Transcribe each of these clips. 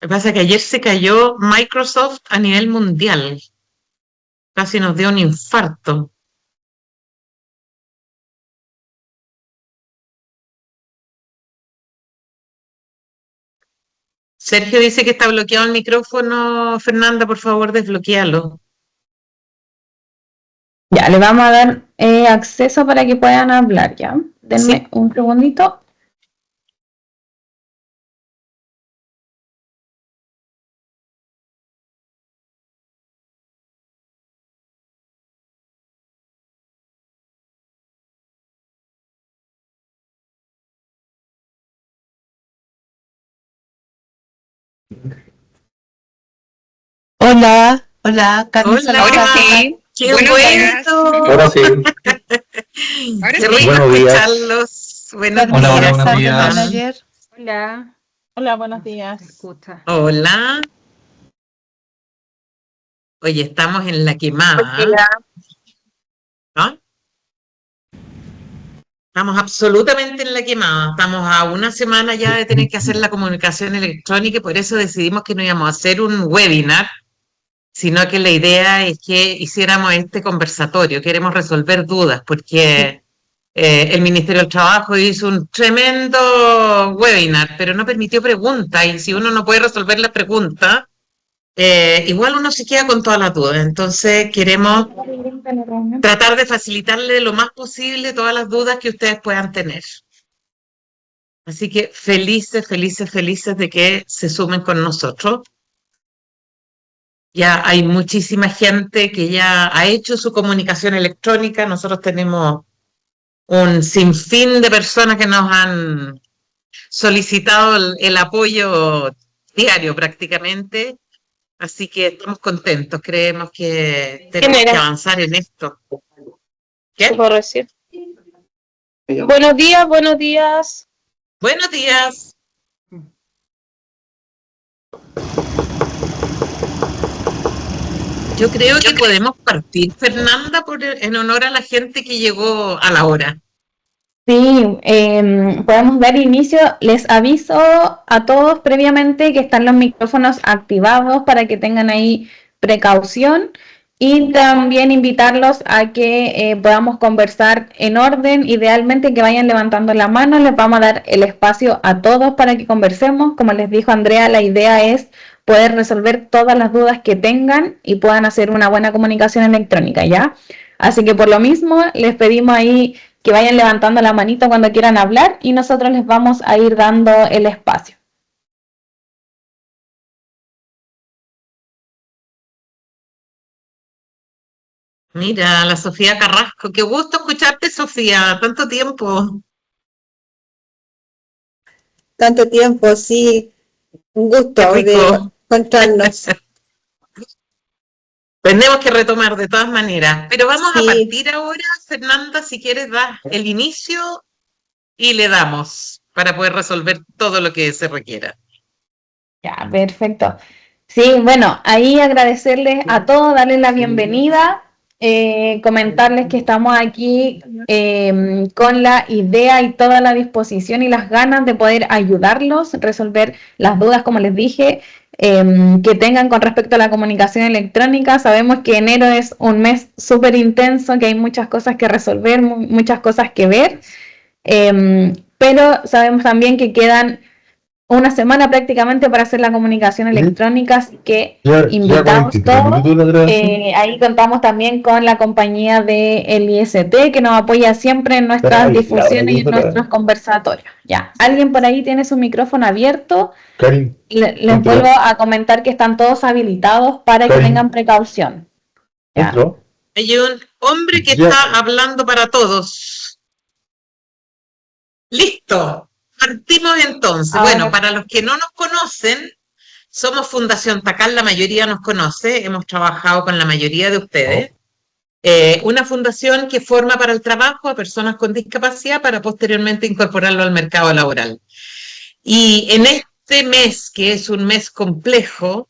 Lo que pasa es que ayer se cayó Microsoft a nivel mundial. Casi nos dio un infarto. Sergio dice que está bloqueado el micrófono. Fernanda, por favor, desbloquéalo. Ya, le vamos a dar acceso para que puedan hablar, ¿ya? Denme Sí. un segundito. Hola, hola, Carmen Hola. Salazar. Ahora sí. ¡Qué Buenos días. bueno! Ahora sí. Ahora ¡Qué sí. rico Buenos días. escucharlos! Buenos Carmen Hola, días, buenos Salazar ¿cómo de días. están? Manager. Hola. Hola, buenos días. ¿Me escucha? Hola. Oye, estamos en la quemada, ¿no? Estamos absolutamente en la quemada. Estamos a una semana ya de tener que hacer la comunicación electrónica y por eso decidimos que no íbamos a hacer un webinar, sino que la idea es que hiciéramos este conversatorio. Queremos resolver dudas porque el Ministerio del Trabajo hizo un tremendo webinar, pero no permitió preguntas y si uno no puede resolver las preguntas, igual uno se queda con todas las dudas. Entonces queremos tratar de facilitarle lo más posible todas las dudas que ustedes puedan tener. Así que felices, felices, felices de que se sumen con nosotros. Ya hay muchísima gente que ya ha hecho su comunicación electrónica. Nosotros tenemos un sinfín de personas que nos han solicitado el apoyo diario prácticamente. Así que estamos contentos. Creemos que tenemos que avanzar en esto. ¿Qué? Puedo decir. Buenos días, buenos días. Buenos días. Yo creo que podemos partir, Fernanda, en honor a la gente que llegó a la hora. Sí, podemos dar inicio. Les aviso a todos previamente que están los micrófonos activados para que tengan ahí precaución y también invitarlos a que podamos conversar en orden. Idealmente que vayan levantando la mano, les vamos a dar el espacio a todos para que conversemos. Como les dijo Andrea, la idea es poder resolver todas las dudas que tengan y puedan hacer una buena comunicación electrónica, ¿ya? Así que por lo mismo les pedimos ahí que vayan levantando la manito cuando quieran hablar y nosotros les vamos a ir dando el espacio. Mira, la Sofía Carrasco, qué gusto escucharte, Sofía, tanto tiempo. Tanto tiempo, sí, un Qué gusto de rico. encontrarnos. Tenemos que retomar de todas maneras, pero vamos a Sí, partir ahora, Fernanda, si quieres dar el inicio y le damos para poder resolver todo lo que se requiera. Ya, perfecto. Sí, bueno, ahí agradecerles a todos, darles la bienvenida, comentarles que estamos aquí con la idea y toda la disposición y las ganas de poder ayudarlos, resolver las dudas, como les dije, que tengan con respecto a la comunicación electrónica. Sabemos que enero es un mes súper intenso, que hay muchas cosas que resolver, muchas cosas que ver, pero sabemos también que quedan una semana prácticamente para hacer la comunicación electrónica, así que invitados todos. Ahí contamos también con la compañía del IST que nos apoya siempre en nuestras difusiones y en nuestros conversatorios. Ya, ¿alguien por ahí tiene su micrófono abierto? Les vuelvo a comentar que están todos habilitados para que tengan precaución. Ya. Hay un hombre que está hablando para todos. Listo. Partimos entonces. Ahora, Bueno, para los que no nos conocen, somos Fundación Tacal, la mayoría nos conoce, hemos trabajado con la mayoría de ustedes. Una fundación que forma para el trabajo a personas con discapacidad para posteriormente incorporarlo al mercado laboral. Y en este mes, que es un mes complejo,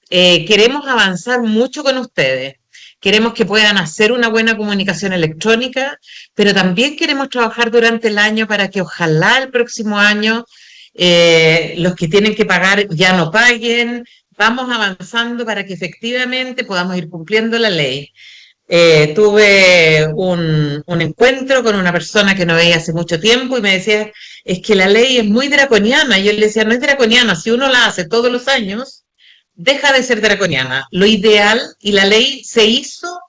queremos avanzar mucho con ustedes. Queremos que puedan hacer una buena comunicación electrónica, pero también queremos trabajar durante el año para que ojalá el próximo año los que tienen que pagar ya no paguen. Vamos avanzando para que efectivamente podamos ir cumpliendo la ley. Tuve un encuentro con una persona que no veía hace mucho tiempo y me decía, es que la ley es muy draconiana. Y yo le decía, no es draconiana, si uno la hace todos los años, deja de ser draconiana. Lo ideal, y la ley se hizo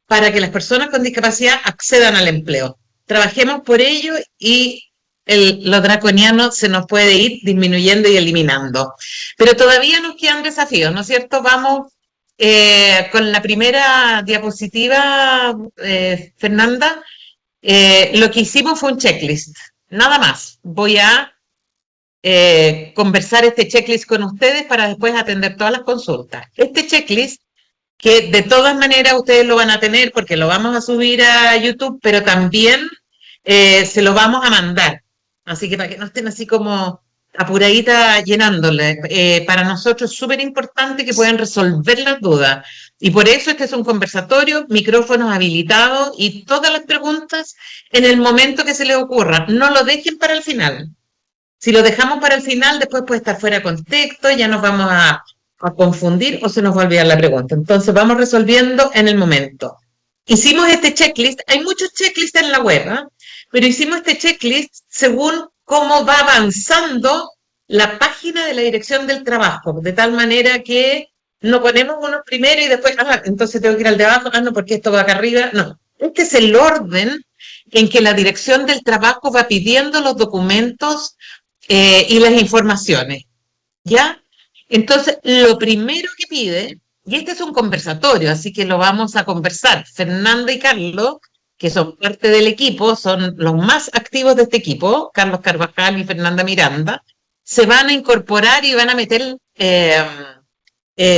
para que las personas con discapacidad accedan al empleo. Trabajemos por ello y lo draconiano se nos puede ir disminuyendo y eliminando. Pero todavía nos quedan desafíos, ¿no es cierto? Vamos con la primera diapositiva, Fernanda. Lo que hicimos fue un checklist, nada más. Voy a conversar este checklist con ustedes para después atender todas las consultas. Este checklist, que de todas maneras ustedes lo van a tener porque lo vamos a subir a YouTube, pero también se lo vamos a mandar. Así que para que no estén así como apuradita llenándole. Para nosotros es súper importante que puedan resolver las dudas. Y por eso este es un conversatorio, micrófonos habilitados y todas las preguntas en el momento que se les ocurra. No lo dejen para el final. Si lo dejamos para el final, después puede estar fuera de contexto, ya nos vamos a confundir o se nos va a olvidar la pregunta. Entonces vamos resolviendo en el momento. Hicimos este checklist, hay muchos checklists en la web, ¿eh? Pero hicimos este checklist según cómo va avanzando la página de la Dirección del Trabajo, de tal manera que no ponemos uno primero y después, entonces tengo que ir al de abajo, no, porque esto va acá arriba, no. Este es el orden en que la Dirección del Trabajo va pidiendo los documentos y las informaciones, ¿ya? Entonces, lo primero que pide, y este es un conversatorio, así que lo vamos a conversar, Fernanda y Carlos, que son parte del equipo, son los más activos de este equipo, Carlos Carvajal y Fernanda Miranda, se van a incorporar y van a meter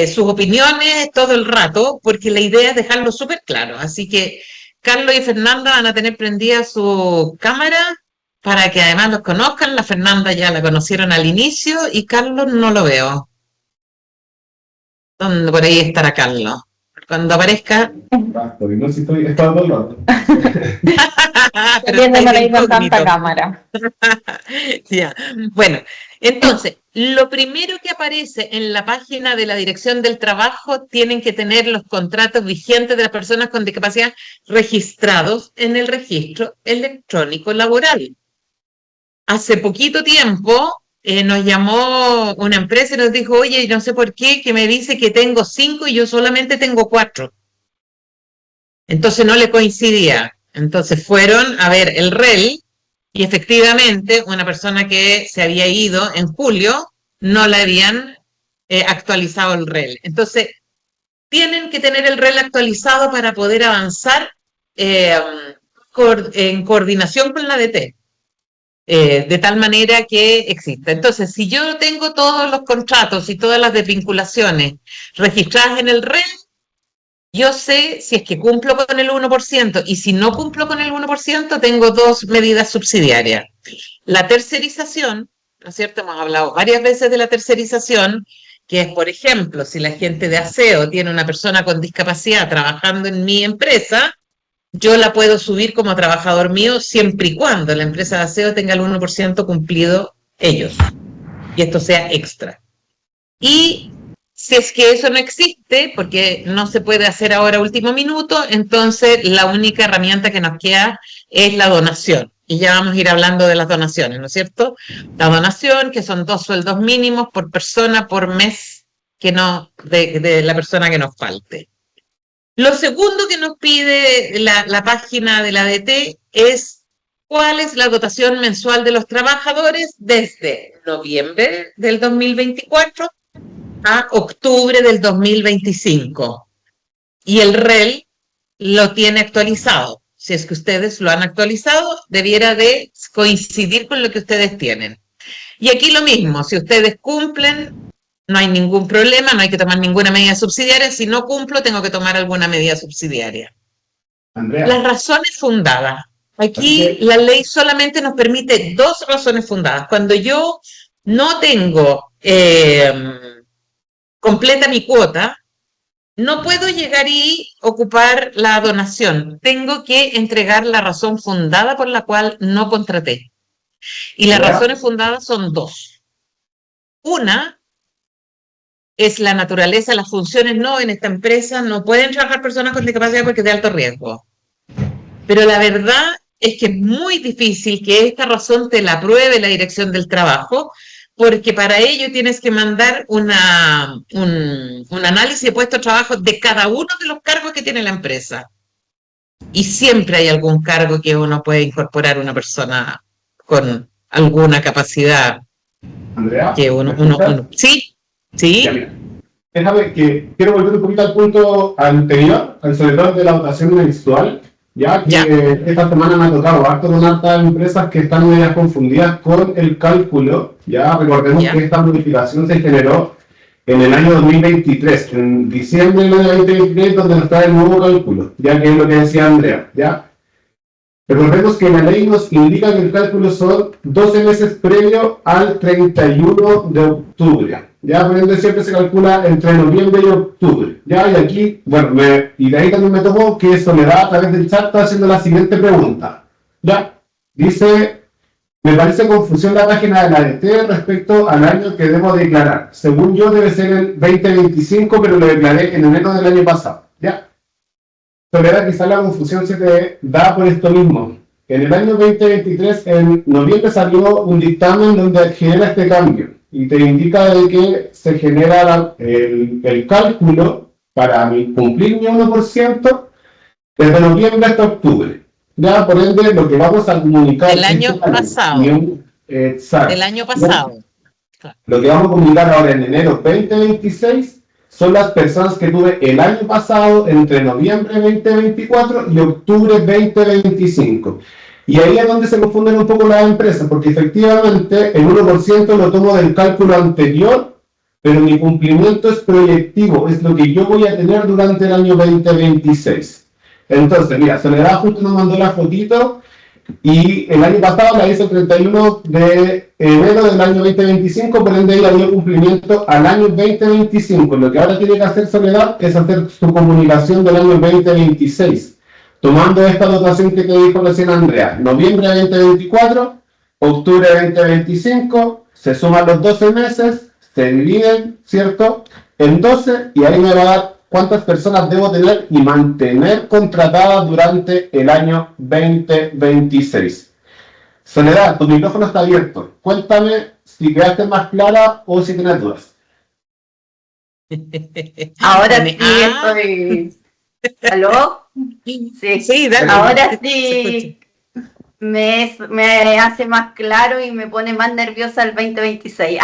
sus opiniones todo el rato, porque la idea es dejarlo súper claro. Así que Carlos y Fernanda van a tener prendida su cámara para que además los conozcan. La Fernanda ya la conocieron al inicio y Carlos no lo veo. ¿Dónde por ahí estará Carlos? Cuando aparezca... Porque no sé si estoy estando al lado. Pero ahí con tanta cámara. Ya. Bueno, entonces, lo primero que aparece en la página de la Dirección del Trabajo tienen que tener los contratos vigentes de las personas con discapacidad registrados en el registro electrónico laboral. Hace poquito tiempo nos llamó una empresa y nos dijo, oye, no sé por qué, que me dice que tengo 5 y yo solamente tengo 4. Entonces no le coincidía. Entonces fueron a ver el REL y efectivamente una persona que se había ido en julio no le habían actualizado el REL. Entonces tienen que tener el REL actualizado para poder avanzar en coordinación con la DT. De tal manera que exista. Entonces, si yo tengo todos los contratos y todas las desvinculaciones registradas en el REL, yo sé si es que cumplo con el 1% y si no cumplo con el 1%, tengo 2 medidas subsidiarias. La tercerización, ¿no es cierto? Hemos hablado varias veces de la tercerización, que es, por ejemplo, si la gente de aseo tiene una persona con discapacidad trabajando en mi empresa, yo la puedo subir como trabajador mío siempre y cuando la empresa de aseo tenga el 1% cumplido ellos. Y esto sea extra. Y si es que eso no existe, porque no se puede hacer ahora a último minuto, entonces la única herramienta que nos queda es la donación. Y ya vamos a ir hablando de las donaciones, ¿no es cierto? La donación, que son 2 sueldos mínimos por persona por mes que no, de la persona que nos falte. Lo segundo que nos pide la página de la DT es cuál es la dotación mensual de los trabajadores desde noviembre del 2024 a octubre del 2025. Y el REL lo tiene actualizado. Si es que ustedes lo han actualizado, debiera de coincidir con lo que ustedes tienen. Y aquí lo mismo, si ustedes cumplen, no hay ningún problema, no hay que tomar ninguna medida subsidiaria. Si no cumplo, tengo que tomar alguna medida subsidiaria. Andrea. Las razones fundadas. Aquí la ley solamente nos permite 2 razones fundadas. Cuando yo no tengo completa mi cuota, no puedo llegar y ocupar la donación. Tengo que entregar la razón fundada por la cual no contraté. Y las razones fundadas son 2. Una es la naturaleza, las funciones. No, en esta empresa no pueden trabajar personas con discapacidad porque es de alto riesgo. Pero la verdad es que es muy difícil que esta razón te la apruebe la dirección del trabajo, porque para ello tienes que mandar un análisis de puesto de trabajo de cada uno de los cargos que tiene la empresa. Y siempre hay algún cargo que uno puede incorporar una persona con alguna capacidad. Andrea, Que sí, sí. Ya, mira. Déjame que quiero volver un poquito al punto anterior, al sobre todo de la dotación mensual, ya que esta semana me ha tocado harto con hartas empresas que están medias confundidas con el cálculo. Ya recordemos que esta modificación se generó en el año 2023, en diciembre del año 2023, donde nos trae el nuevo cálculo, ya que es lo que decía Andrea, ¿ya? Recordemos que la ley nos indica que el cálculo son 12 meses previo al 31 de octubre. Ya, por ende, siempre se calcula entre noviembre y octubre. Ya, y aquí, bueno, y de ahí también me tomó que Soledad a través del chat está haciendo la siguiente pregunta. Ya, dice, me parece confusión la página de la ADT respecto al año que debo declarar. Según yo debe ser el 2025, pero lo declaré en enero del año pasado. Ya. Soledad, quizá la confusión se te da por esto mismo. En el año 2023, en noviembre, salió un dictamen donde genera este cambio y te indica de que se genera el cálculo para cumplir mi 1% desde noviembre hasta octubre. Ya, por ende, lo que vamos a comunicar... El año pasado. Exacto. El año pasado. Lo que vamos a comunicar ahora en enero 2026 son las personas que tuve el año pasado entre noviembre 2024 y octubre 2025. Y ahí es donde se confunden un poco las empresas, porque efectivamente el 1% lo tomo del cálculo anterior, pero mi cumplimiento es proyectivo, es lo que yo voy a tener durante el año 2026. Entonces, mira, Soledad justo nos mandó la fotito, y el año pasado la hizo el 31 de enero del año 2025, por ende ella dio cumplimiento al año 2025. Lo que ahora tiene que hacer Soledad es hacer su comunicación del año 2026, tomando esta dotación que te dijo recién Andrea. Noviembre 2024, octubre 2025, se suman los 12 meses, se dividen, ¿cierto?, en 12, y ahí me va a dar cuántas personas debo tener y mantener contratadas durante el año 2026. Soledad, tu micrófono está abierto. Cuéntame si quedaste más clara o si tienes dudas. Ahora sí estoy... ¿Aló? Sí, dale. Ahora sí me hace más claro y me pone más nerviosa el 2026.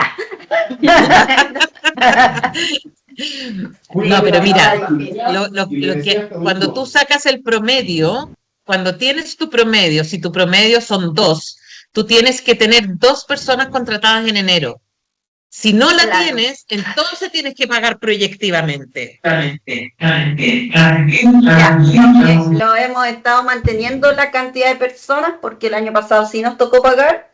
No, pero mira, cuando tú sacas el promedio, cuando tienes tu promedio, si tu promedio son 2, tú tienes que tener 2 personas contratadas en enero. Si no la tienes, entonces tienes que pagar proyectivamente. Lo hemos estado manteniendo la cantidad de personas porque el año pasado sí nos tocó pagar,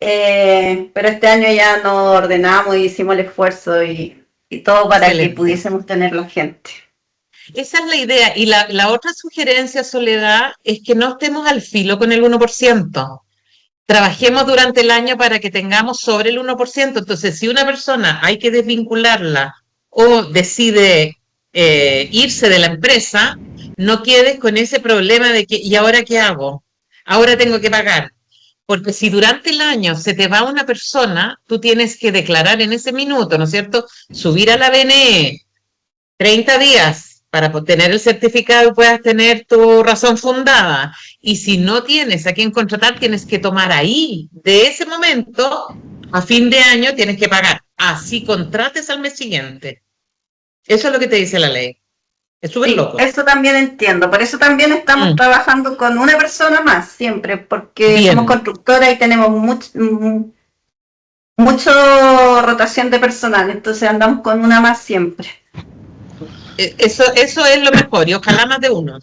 pero este año ya nos ordenamos y hicimos el esfuerzo y todo para que pudiésemos tener la gente. Esa es la idea. Y la otra sugerencia, Soledad, es que no estemos al filo con el 1%. Trabajemos durante el año para que tengamos sobre el 1%. Entonces, si una persona hay que desvincularla o decide irse de la empresa, no quedes con ese problema de que, ¿y ahora qué hago? Ahora tengo que pagar. Porque si durante el año se te va una persona, tú tienes que declarar en ese minuto, ¿no es cierto? Subir a la BNE 30 días para obtener el certificado y puedas tener tu razón fundada. Y si no tienes a quién contratar, tienes que tomar ahí, de ese momento, a fin de año tienes que pagar. Así contrates al mes siguiente. Eso es lo que te dice la ley. Es súper loco. Eso también entiendo. Por eso también estamos trabajando con una persona más siempre, porque somos constructoras y tenemos mucho rotación de personal. Entonces andamos con una más siempre. Eso es lo mejor, y ojalá más de uno.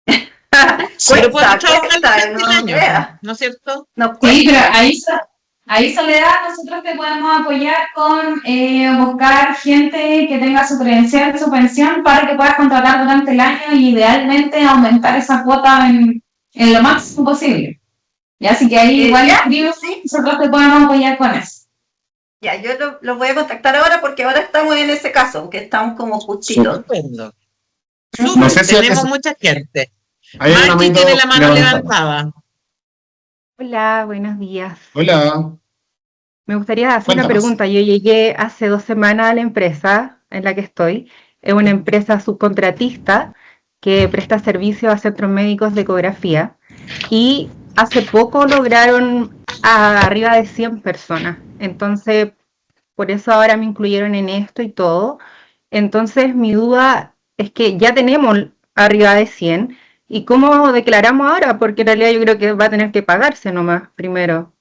Pero podemos trabajar el año, ¿no es cierto? Sí, pero ahí Soledad, nosotros te podemos apoyar con buscar gente que tenga su credencial de su pensión para que puedas contratar durante el año y idealmente aumentar esa cuota en lo máximo posible. Y así que ahí igual escribes, nosotros te podemos apoyar con eso. Ya, yo lo voy a contactar ahora porque ahora estamos en ese caso, porque estamos como justitos. Estupendo. No Súper, sé si tenemos es- mucha gente. Hay una Margie mano tiene la mano levantada. levantada. Hola, buenos días. Hola, Me gustaría hacer una cuéntanos. pregunta. Yo llegué hace 2 semanas a la empresa en la que estoy. Es una empresa subcontratista que presta servicio a centros médicos de ecografía y hace poco lograron arriba de 100 personas. Entonces, por eso ahora me incluyeron en esto y todo. Entonces, mi duda es que ya tenemos arriba de 100. ¿Y cómo declaramos ahora? Porque en realidad yo creo que va a tener que pagarse nomás primero.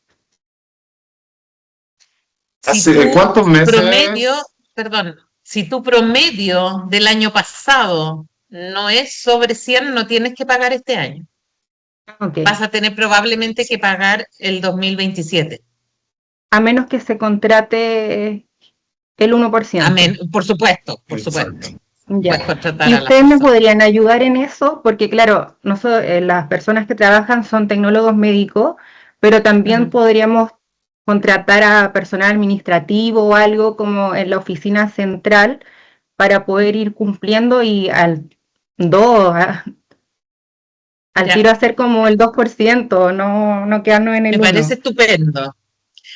Si ¿Hace tu cuántos meses? promedio, perdón, si tu promedio del año pasado no es sobre 100, no tienes que pagar este año. Ok. Vas a tener probablemente que pagar el 2027. A menos que se contrate el 1%. Amén. Por supuesto, por supuesto. Exacto. Ya. Puedes contratar ¿Y a las ustedes me personas. podrían ayudar en eso? Porque claro, las personas que trabajan son tecnólogos médicos, pero también Ujú. podríamos contratar a personal administrativo o algo como en la oficina central para poder ir cumpliendo y al Ya, tiro hacer como el 2%, no quedarnos en me el parece 1%. estupendo.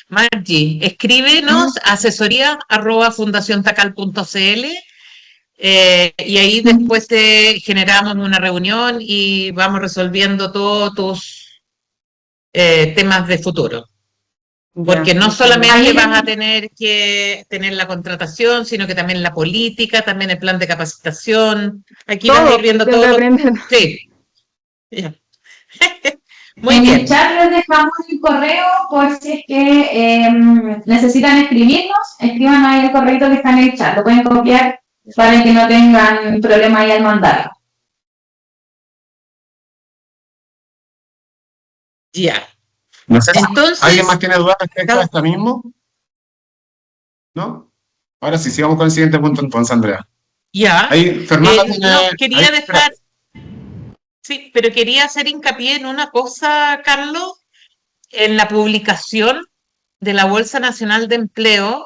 Margie, escríbenos asesoría@fundaciontacal.cl y ahí después te generamos una reunión y vamos resolviendo todos tus temas de futuro. Porque no solamente vas a tener que tener la contratación, sino que también la política, también el plan de capacitación. Aquí vas a Todo ir viendo tengo todo que lo... aprender. Sí. Ya. Muy En el bien. chat les dejamos el correo por si es que necesitan escribirnos, escriban ahí el correo que está en el chat, lo pueden copiar para que no tengan problema ahí al mandarlo. Ya. No sé si Entonces, alguien más tiene dudas respecto a esto mismo, ¿no? Ahora sí, sigamos con el siguiente punto entonces, Andrea. ya. Ahí, Fernanda tiene... No, ahí, quería espera. dejar... Sí, pero quería hacer hincapié en una cosa, Carlos, en la publicación de la Bolsa Nacional de Empleo.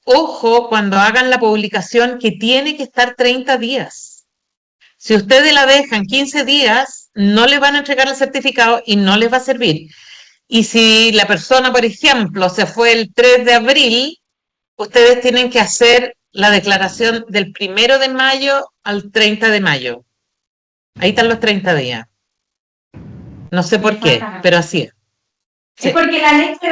Ojo cuando hagan la publicación que tiene que estar 30 días. Si ustedes la dejan 15 días, no les van a entregar el certificado y no les va a servir. Y si la persona, por ejemplo, se fue el 3 de abril, ustedes tienen que hacer la declaración del 1 de mayo al 30 de mayo. Ahí están los 30 días. No sé por qué, pero así es. Sí. Es porque la ley te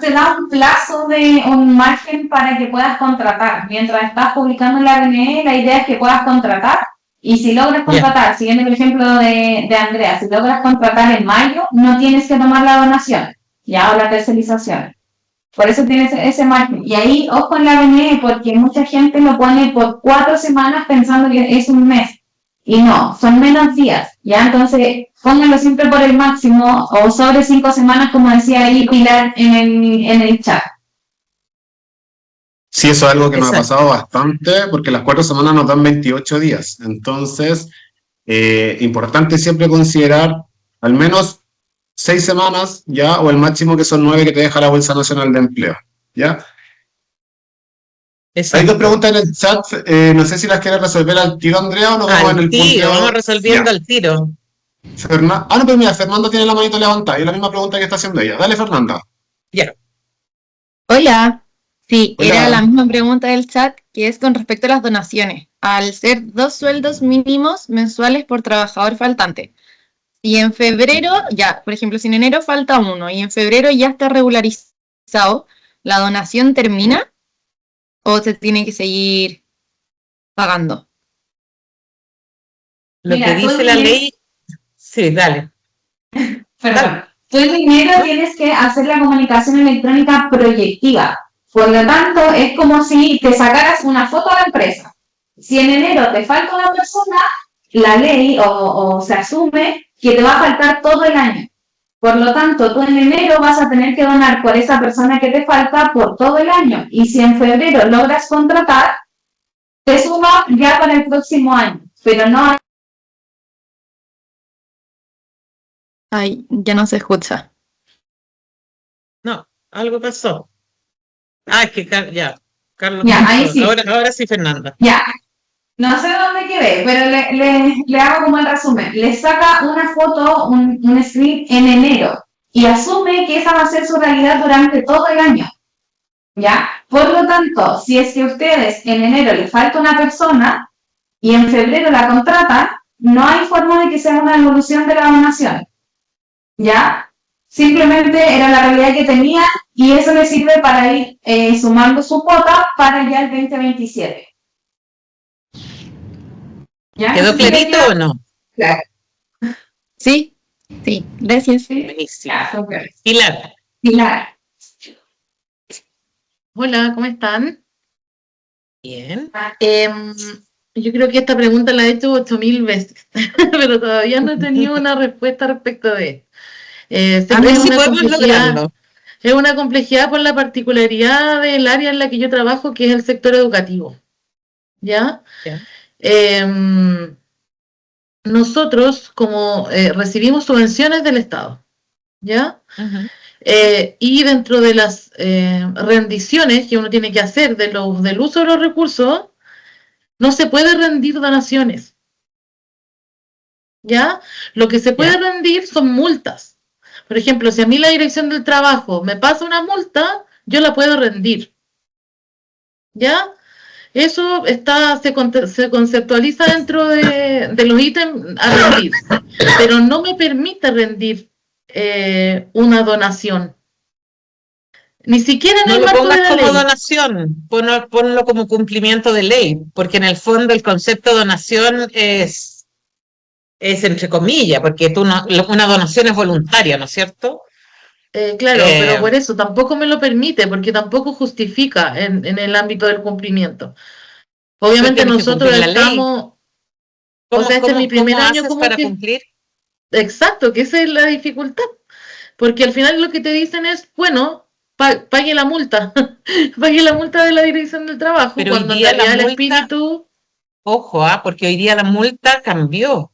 da un plazo de un margen para que puedas contratar. Mientras estás publicando en la RNE, la idea es que puedas contratar. Y si logras contratar, siguiendo el ejemplo de Andrea, si logras contratar en mayo, no tienes que tomar la donación, ya, o la tercerización. Por eso tienes ese margen. Y ahí, ojo en la RNE, porque mucha gente lo pone por 4 semanas pensando que es un mes. Y no, son menos días, ¿ya? Entonces, pónganlo siempre por el máximo o sobre 5 semanas, como decía ahí Pilar en el chat. Sí, eso es algo que nos ha Exacto. pasado bastante, porque las 4 semanas nos dan 28 días. Entonces, importante siempre considerar al menos 6 semanas, ¿ya? O el máximo que son 9 que te deja la Bolsa Nacional de Empleo, ¿ya? Hay dos Exacto. preguntas en el chat, no sé si las quieres resolver al tiro, Andrea, o nos vamos en Al el tiro, punto... vamos resolviendo Ya. al tiro. No, pues mira, Fernanda tiene la manito levantada, y es la misma pregunta que está haciendo ella. Dale, Fernanda. Ya. Hola. Sí, Hola. era la misma pregunta del chat, que es con respecto a las donaciones. Al ser 2 sueldos mínimos mensuales por trabajador faltante. Y en febrero, ya, por ejemplo, si en enero falta 1 y en febrero ya está regularizado, ¿la donación termina o se tiene que seguir pagando? Lo Mira, que dice la ley, sí, dale. Perdón. Tú en enero tienes que hacer la comunicación electrónica proyectiva. Por lo tanto, es como si te sacaras una foto a la empresa. Si en enero te falta una persona, la ley o se asume que te va a faltar todo el año. Por lo tanto, tú en enero vas a tener que donar por esa persona que te falta por todo el año. Y si en febrero logras contratar, te suma ya para el próximo año. Pero no... Ay, ya no se escucha. No, algo pasó. Es que ya, Carlos. Ya, ahí sí. Ahora sí, Fernanda. Ya. No sé dónde quedé, pero le hago como el resumen. Le saca una foto, un screen en enero y asume que esa va a ser su realidad durante todo el año. ¿Ya? Por lo tanto, si es que ustedes en enero les falta una persona y en febrero la contratan, no hay forma de que sea una devolución de la donación. ¿Ya? Simplemente era la realidad que tenía y eso le sirve para ir sumando su cuota para ya el 2027. ¿Ya? ¿Quedó clarito o no? Claro. Sí, sí, gracias. Buenísimo. Ya, súper. Pilar. Pilar. Hola, ¿cómo están? Bien. Yo creo que esta pregunta la he hecho 8000 veces, pero todavía no he tenido una respuesta respecto de. Sé A que ver es si una podemos complejidad, lograrlo. es una complejidad por la particularidad del área en la que yo trabajo, que es el sector educativo. ¿Ya? Ya. Nosotros, como recibimos subvenciones del Estado, ¿ya? Ujú. Y dentro de las rendiciones que uno tiene que hacer del uso de los recursos, no se puede rendir donaciones, ¿ya? Lo que se puede rendir son multas. Por ejemplo, si a mí la Dirección del Trabajo me pasa una multa, yo la puedo rendir, ¿ya? Eso se conceptualiza dentro de los ítems a rendir, pero no me permite rendir una donación. Ni siquiera en No el lo marco de pongas la como ley. donación, ponlo como cumplimiento de ley, porque en el fondo el concepto de donación es entre comillas, porque una donación es voluntaria, ¿no es cierto? Claro, pero por eso tampoco me lo permite, porque tampoco justifica en el ámbito del cumplimiento. Obviamente tienes que nosotros cumplir la ley. estamos, o sea, este es mi primer ¿Cómo año haces como para que, cumplir? exacto, que esa es la dificultad, porque al final lo que te dicen es, bueno, pague la multa, pague la multa de la Dirección del Trabajo, Pero hoy cuando en día la realidad el multa, espíritu, ojo, porque hoy día la multa cambió.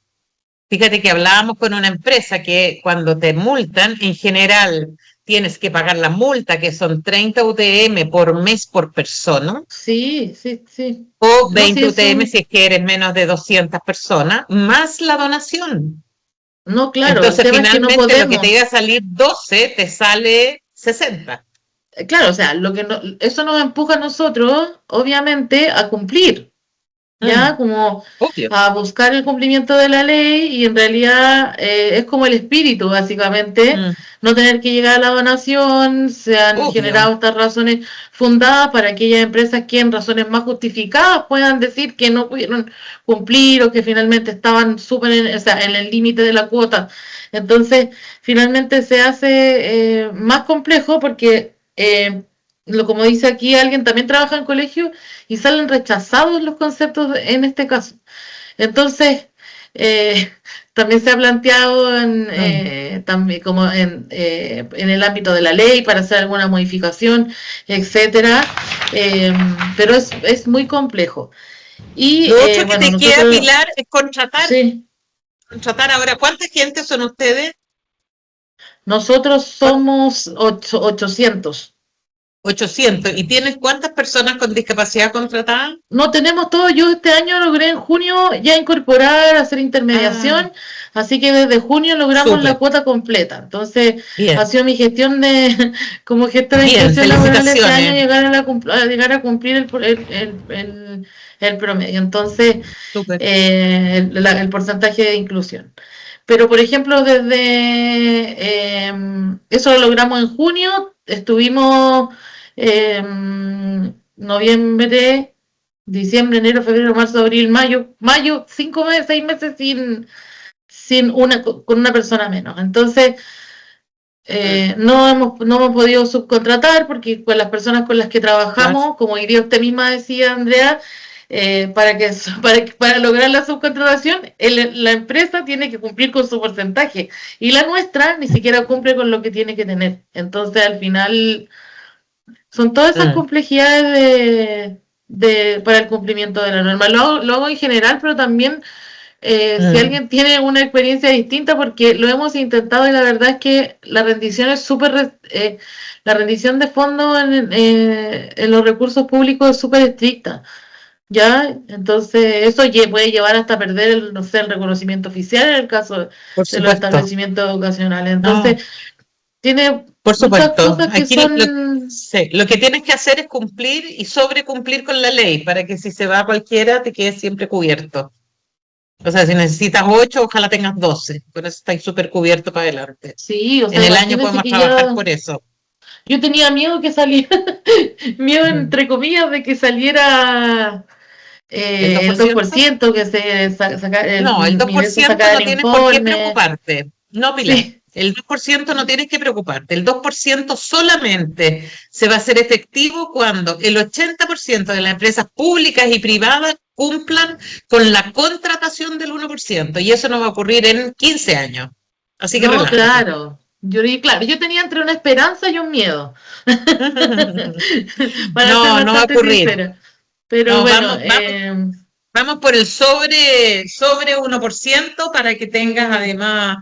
Fíjate que hablábamos con una empresa que cuando te multan, en general tienes que pagar la multa, que son 30 UTM por mes por persona, sí, o no, sí, 20 UTM eso, si es que eres menos de 200 personas, más la donación. no, claro, el Entonces, tema es que no finalmente, lo que te podemos. iba a salir 12, te sale 60. Claro, o sea, eso nos empuja a nosotros, obviamente, a cumplir, ¿ya? Como Obvio. a buscar el cumplimiento de la ley y en realidad es como el espíritu, básicamente, no tener que llegar a la donación, se han Obvio. generado estas razones fundadas para aquellas empresas que en razones más justificadas puedan decir que no pudieron cumplir o que finalmente estaban súper en el límite de la cuota. Entonces, finalmente se hace más complejo porque como dice aquí, alguien también trabaja en colegio y salen rechazados los conceptos en este caso. Entonces, también se ha planteado también como en el ámbito de la ley para hacer alguna modificación, etcétera, pero es muy complejo. Y Lo otro que bueno, te nosotros, queda, Pilar, es contratar. sí, Contratar ahora, ¿cuánta gente son ustedes? nosotros somos 800. 800. ¿Y tienes cuántas personas con discapacidad contratadas? No tenemos todo. Yo este año logré en junio ya incorporar, hacer intermediación, así que desde junio logramos la cuota completa. Entonces, Bien. ha sido mi gestión como gestora de Bien, inclusión laboral este año felicitaciones. llegar a cumplir el promedio. Entonces, el porcentaje de inclusión. Pero, por ejemplo, eso lo logramos en junio, estuvimos noviembre, diciembre, enero, febrero, marzo, abril, mayo, 5 meses, 6 meses con una persona menos. Entonces, no hemos podido subcontratar porque con las personas con las que trabajamos, como hoy día usted misma decía, Andrea, para lograr la subcontratación, la empresa tiene que cumplir con su porcentaje y la nuestra ni siquiera cumple con lo que tiene que tener. Entonces, al final, son todas esas complejidades para el cumplimiento de la norma. Lo hago en general, pero también si alguien tiene una experiencia distinta, porque lo hemos intentado y la verdad es que la rendición es la rendición de fondos en los recursos públicos es súper estricta, ¿ya? Entonces eso puede llevar hasta perder no sé, el reconocimiento oficial en el caso Por de los supuesto. establecimientos educacionales. No, Entonces, tiene por muchas supuesto. cosas que Aquí son... sí, lo que tienes que hacer es cumplir y sobrecumplir con la ley para que si se va cualquiera te quedes siempre cubierto. O sea, si necesitas 8, ojalá tengas 12. Con eso estáis súper cubierto para adelante. Sí, o sea, En el año imagínense podemos que trabajar por eso. yo tenía miedo que saliera, miedo entre comillas de que saliera ¿El el 2%? 2%, que se sacara, No, el Mineso 2% sacara no el tienes por qué informe. preocuparte. No, Pilar. Sí, El 2% no tienes que preocuparte. El 2% solamente se va a hacer efectivo cuando el 80% de las empresas públicas y privadas cumplan con la contratación del 1%. Y eso no va a ocurrir en 15 años. Así que no, relájate. claro. Yo tenía entre una esperanza y un miedo, para ser No, no va a bastante ocurrir. sincera. Pero No, bueno, vamos por el sobre 1% para que tengas además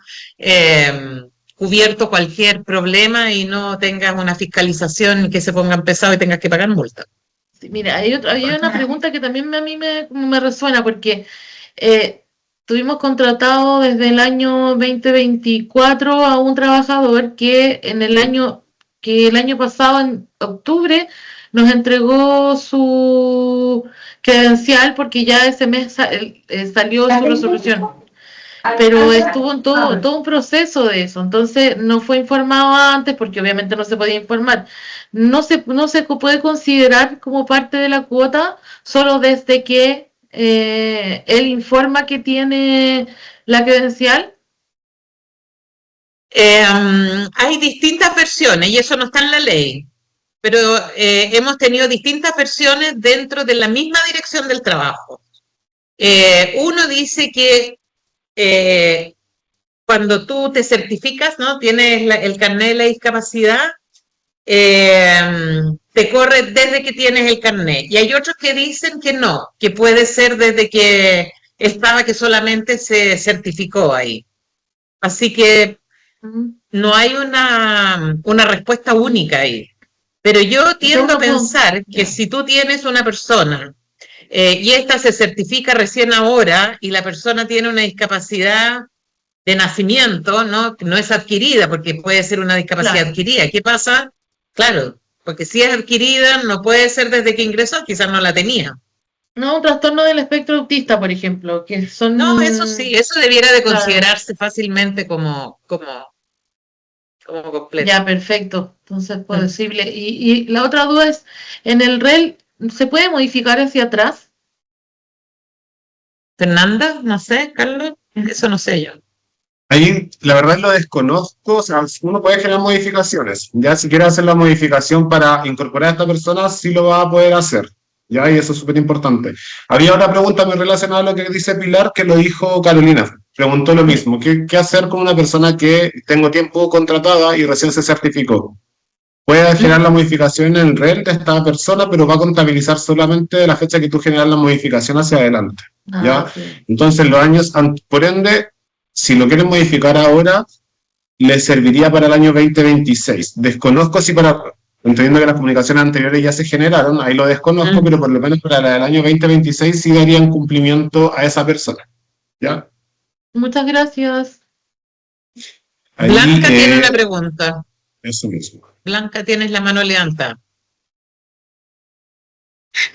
cubierto cualquier problema y no tengas una fiscalización que se pongan pesado y tengas que pagar multa. sí, mira, hay una pregunta que también a mí me resuena, porque tuvimos contratado desde el año 2024 a un trabajador que el año pasado, en octubre, nos entregó su credencial porque ya ese mes salió su resolución. Pero estuvo en todo un proceso de eso, entonces no fue informado antes porque obviamente no se podía informar. No se puede considerar como parte de la cuota solo desde que él informa que tiene la credencial. Hay distintas versiones y eso no está en la ley, pero hemos tenido distintas versiones dentro de la misma dirección del trabajo. Uno dice que cuando tú te certificas, ¿no? Tienes el carnet de la discapacidad, te corre desde que tienes el carnet. Y hay otros que dicen que no, que puede ser desde que estaba, que solamente se certificó ahí. Así que no hay una respuesta única ahí. Pero yo tiendo a pensar que si tú tienes una persona y esta se certifica recién ahora y la persona tiene una discapacidad de nacimiento, ¿no? No es adquirida, porque puede ser una discapacidad Claro. adquirida. ¿Qué pasa? Claro, porque si es adquirida, no puede ser desde que ingresó, quizás no la tenía. No, un trastorno del espectro autista, por ejemplo, que son... No, eso sí, eso debiera de Claro. considerarse fácilmente como completo. Ya, perfecto. Entonces, posible. Y la otra duda es, ¿en el REL se puede modificar hacia atrás? Fernanda, no sé, Carlos, eso no sé yo. Ahí, la verdad lo desconozco, o sea, uno puede generar modificaciones, ya si quiere hacer la modificación para incorporar a esta persona, sí lo va a poder hacer, ya, y eso es súper importante. Había otra pregunta muy relacionada a lo que dice Pilar, que lo dijo Carolina, preguntó lo mismo, ¿qué hacer con una persona que tengo tiempo contratada y recién se certificó? Puede generar la modificación en el REL de esta persona, pero va a contabilizar solamente de la fecha que tú generas la modificación hacia adelante, ¿ya? Okay. Entonces, los años, por ende, si lo quieren modificar ahora, les serviría para el año 2026. Desconozco si entendiendo que las comunicaciones anteriores ya se generaron, ahí lo desconozco, pero por lo menos para el año 2026 sí darían cumplimiento a esa persona, ¿ya? Muchas gracias. Ahí, Blanca tiene una pregunta. Eso mismo. Blanca, tienes la mano levantada.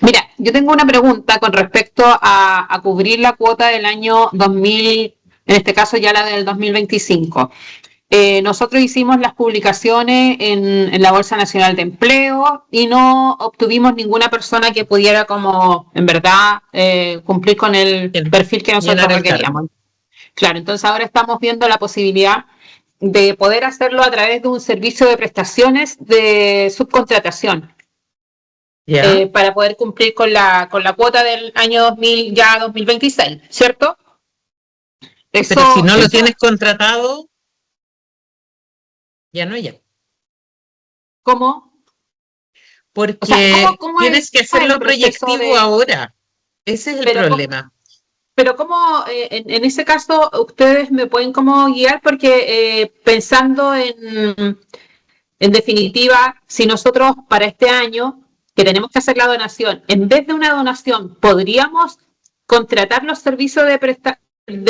Mira, yo tengo una pregunta con respecto a cubrir la cuota del año 2000, en este caso ya la del 2025. Nosotros hicimos las publicaciones en la Bolsa Nacional de Empleo y no obtuvimos ninguna persona que pudiera como, en verdad, cumplir con el perfil que nosotros requeríamos. Claro, entonces ahora estamos viendo la posibilidad de poder hacerlo a través de un servicio de prestaciones de subcontratación. Para poder cumplir con la cuota del año 2026, ¿cierto? Eso, pero si no lo tienes contratado, ya no es ya. ¿Cómo? Porque o sea, ¿cómo tienes que hacerlo proyectivo ahora. Ese es el problema. Pero como en ese caso ustedes me pueden como guiar porque pensando en definitiva, si nosotros para este año que tenemos que hacer la donación, en vez de una donación, ¿podríamos contratar los servicios de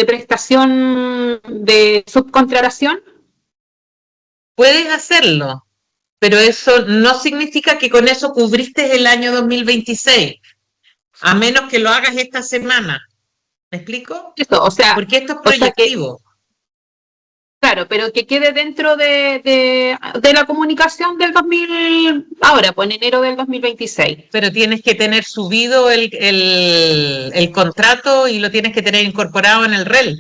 prestación de subcontratación? Puedes hacerlo, pero eso no significa que con eso cubriste el año 2026, a menos que lo hagas esta semana. ¿Me explico? Esto, o sea, porque esto es proyectivo. Claro, pero que quede dentro de la comunicación del 2000, ahora, pues en enero del 2026. Pero tienes que tener subido el contrato y lo tienes que tener incorporado en el REL.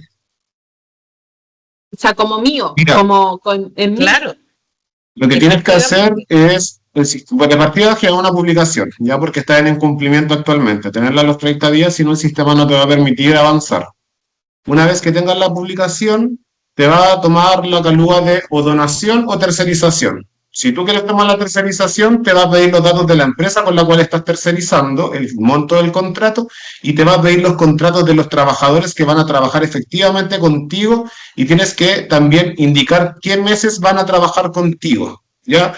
O sea, como mío, Mira, como en claro. Lo que tienes que hacer es, de partida, generar una publicación, ya porque está en incumplimiento actualmente. Tenerla a los 30 días, si no el sistema no te va a permitir avanzar. Una vez que tengas la publicación, te va a tomar la calúa de o donación o tercerización. Si tú quieres tomar la tercerización, te va a pedir los datos de la empresa con la cual estás tercerizando, el monto del contrato, y te va a pedir los contratos de los trabajadores que van a trabajar efectivamente contigo, y tienes que también indicar qué meses van a trabajar contigo, ¿ya?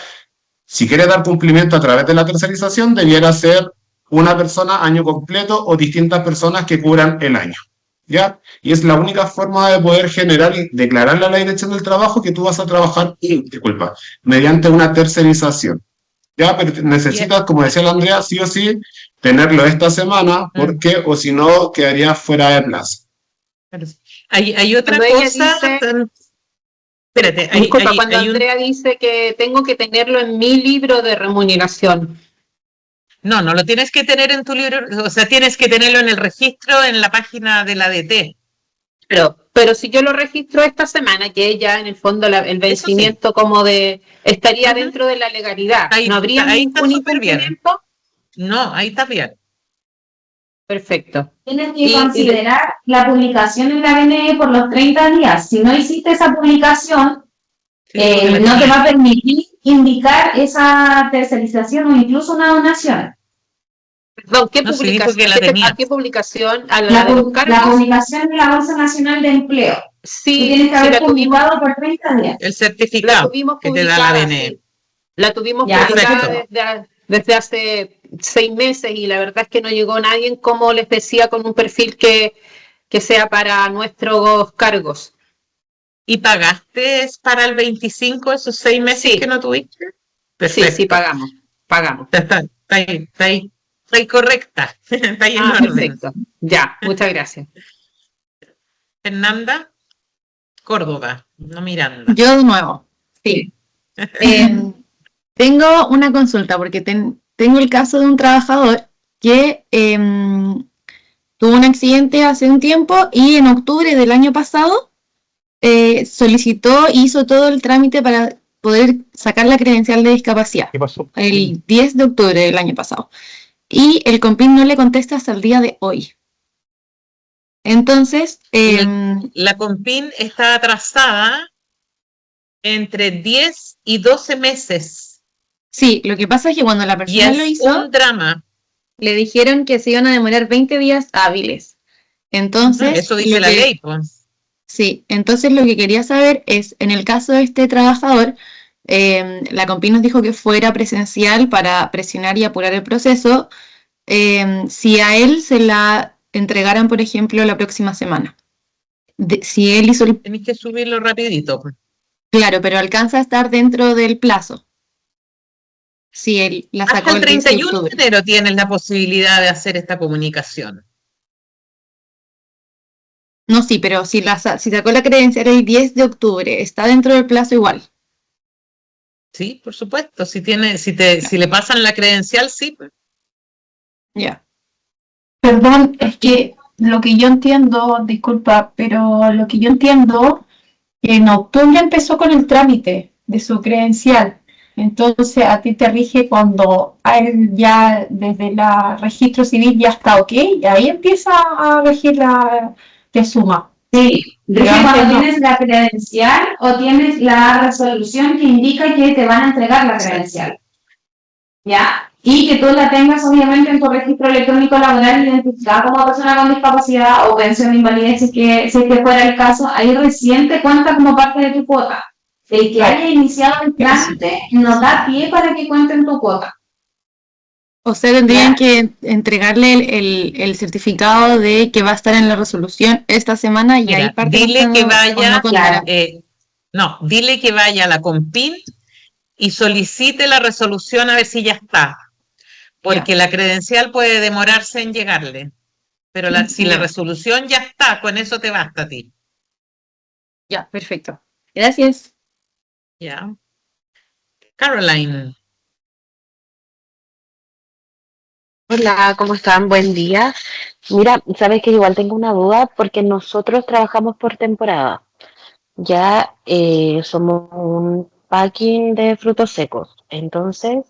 Si quieres dar cumplimiento a través de la tercerización, debiera ser una persona año completo o distintas personas que cubran el año, ¿ya? Y es la única forma de poder generar y declararle a la Dirección del Trabajo que tú vas a trabajar, mediante una tercerización, ¿ya? Pero necesitas, como decía la Andrea, sí o sí, tenerlo esta semana, porque o si no, quedaría fuera de plazo. Hay otra Cuando ella cosa... Espérate, disculpa, cuando Andrea dice que tengo que tenerlo en mi libro de remuneración. No, no lo tienes que tener en tu libro, o sea, tienes que tenerlo en el registro en la página de la ADT. Pero si yo lo registro esta semana, que ya en el fondo el vencimiento sí, como de estaría dentro de la legalidad, ahí, ¿no habría ningún incumplimiento? No, ahí está bien. Perfecto. Tienes que considerar la publicación en la BNE por los 30 días. Si no hiciste esa publicación, no te va a permitir indicar esa tercerización o incluso una donación. Perdón, ¿qué publicación? ¿A qué publicación? ¿A la publicación de la Bolsa Nacional de Empleo. Sí, tienes que haber publicado por 30 días. El certificado que te da la BNE. Sí. La tuvimos publicada desde hace 6 meses y la verdad es que no llegó nadie, como les decía, con un perfil que sea para nuestros cargos. ¿Y pagaste para el 25 esos 6 meses que no tuviste? Perfecto. Sí, pagamos. Está ahí correcta, está ahí en orden. Perfecto. Ya, muchas gracias. Fernanda Córdoba, no Miranda. Yo de nuevo, sí. Tengo una consulta porque tengo el caso de un trabajador que tuvo un accidente hace un tiempo y en octubre del año pasado hizo todo el trámite para poder sacar la credencial de discapacidad. ¿Qué pasó? El 10 de octubre del año pasado. Y el COMPIN no le contesta hasta el día de hoy. Entonces... la COMPIN está atrasada entre 10 y 12 meses. Sí, lo que pasa es que cuando la persona lo hizo... un drama. Le dijeron que se iban a demorar 20 días hábiles. Entonces... Eso dice la ley, pues. Sí, entonces lo que quería saber es, en el caso de este trabajador, la COMPIN nos dijo que fuera presencial para presionar y apurar el proceso, si a él se la entregaran, por ejemplo, la próxima semana. Si él hizo Tenés que subirlo rapidito. Pues. Claro, pero alcanza a estar dentro del plazo. Si él la sacó hasta el 31 de enero tienes la posibilidad de hacer esta comunicación. No, sí, pero si sacó la credencial el 10 de octubre, está dentro del plazo igual. Sí, por supuesto. Si le pasan la credencial, sí. Pues. Ya. Perdón, es que lo que yo entiendo, disculpa, pero lo que yo entiendo, en octubre empezó con el trámite de su credencial. Entonces a ti te rige cuando a él ya desde el registro civil ya está ok, y ahí empieza a regir te suma. Sí, cuando tienes la credencial o tienes la resolución que indica que te van a entregar la credencial. ¿Ya? y que tú la tengas obviamente en tu registro electrónico laboral identificada como persona con discapacidad o pensión de invalidez, si es que fuera el caso, ahí recién te cuenta como parte de tu cuota. El que haya iniciado el trámite no da pie para que cuenten tu cuota. O sea, tendrían que entregarle el certificado de que va a estar en la resolución esta semana y Mira, ahí parte dile que vaya, dile que vaya a la Compin y solicite la resolución a ver si ya está, porque la credencial puede demorarse en llegarle, pero si la resolución ya está, con eso te basta a ti. Ya, perfecto. Gracias. Ya. Caroline. Hola, ¿cómo están? Buen día. Mira, sabes que igual tengo una duda porque nosotros trabajamos por temporada. Ya somos un packing de frutos secos. Entonces,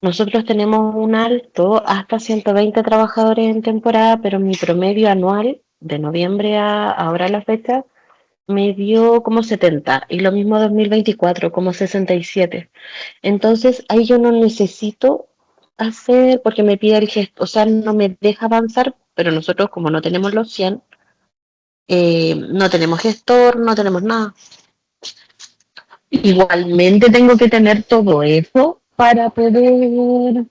nosotros tenemos un alto hasta 120 trabajadores en temporada, pero mi promedio anual de noviembre a ahora a la fecha me dio como 70 y lo mismo 2024 como 67. Entonces, ahí yo no necesito hacer porque me pide el gesto, o sea, no me deja avanzar, pero nosotros como no tenemos los 100, no tenemos gestor, no tenemos nada. Igualmente tengo que tener todo eso para poder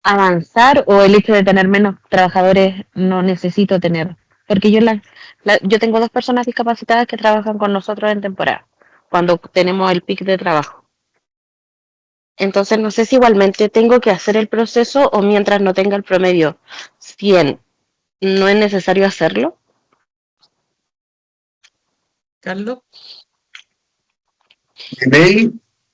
avanzar, o el hecho de tener menos trabajadores no necesito tener, porque yo tengo 2 personas discapacitadas que trabajan con nosotros en temporada, cuando tenemos el pic de trabajo. Entonces no sé si igualmente tengo que hacer el proceso o mientras no tenga el promedio 100, no es necesario hacerlo. Carlos. De ley,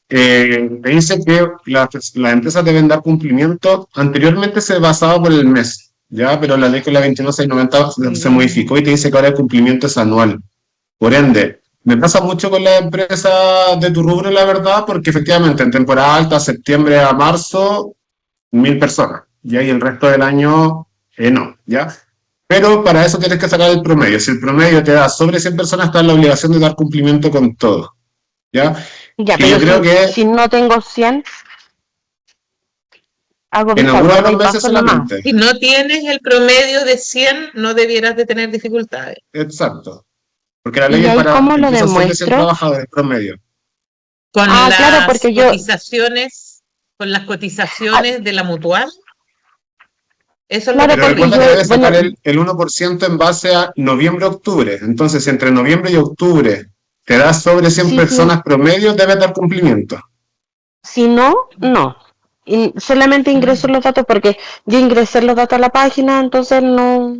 te dice que las empresas deben dar cumplimiento. Anteriormente se basaba por el mes, ¿ya? Pero la ley con la 21690 se modificó y te dice que ahora el cumplimiento es anual. Por ende, me pasa mucho con las empresas de tu rubro, la verdad, porque efectivamente en temporada alta, septiembre a marzo, 1000 personas, ¿ya? Y el resto del año, no, ¿ya? Pero para eso tienes que sacar el promedio. Si el promedio te da sobre 100 personas, estás en la obligación de dar cumplimiento con todo, ¿ya? Ya, Que pero yo creo que si no tengo 100, hago en vista algunos gorda y meses paso nomás. solamente. Si no tienes el promedio de 100, no debieras de tener dificultades. Exacto. Porque la ley ¿Y es ahí para cómo lo empresas son de 100 demuestro? trabajadores promedio. Con Claro, las porque yo... cotizaciones de la mutual, eso es lo Claro, que Pero te porque recuerda que dice. debes sacar el 1% en base a noviembre-octubre. Entonces, si entre noviembre y octubre te das sobre 100 Sí, personas promedio, debes dar cumplimiento. si no, no. Y solamente ingreso los datos porque yo ingresé los datos a la página, entonces no...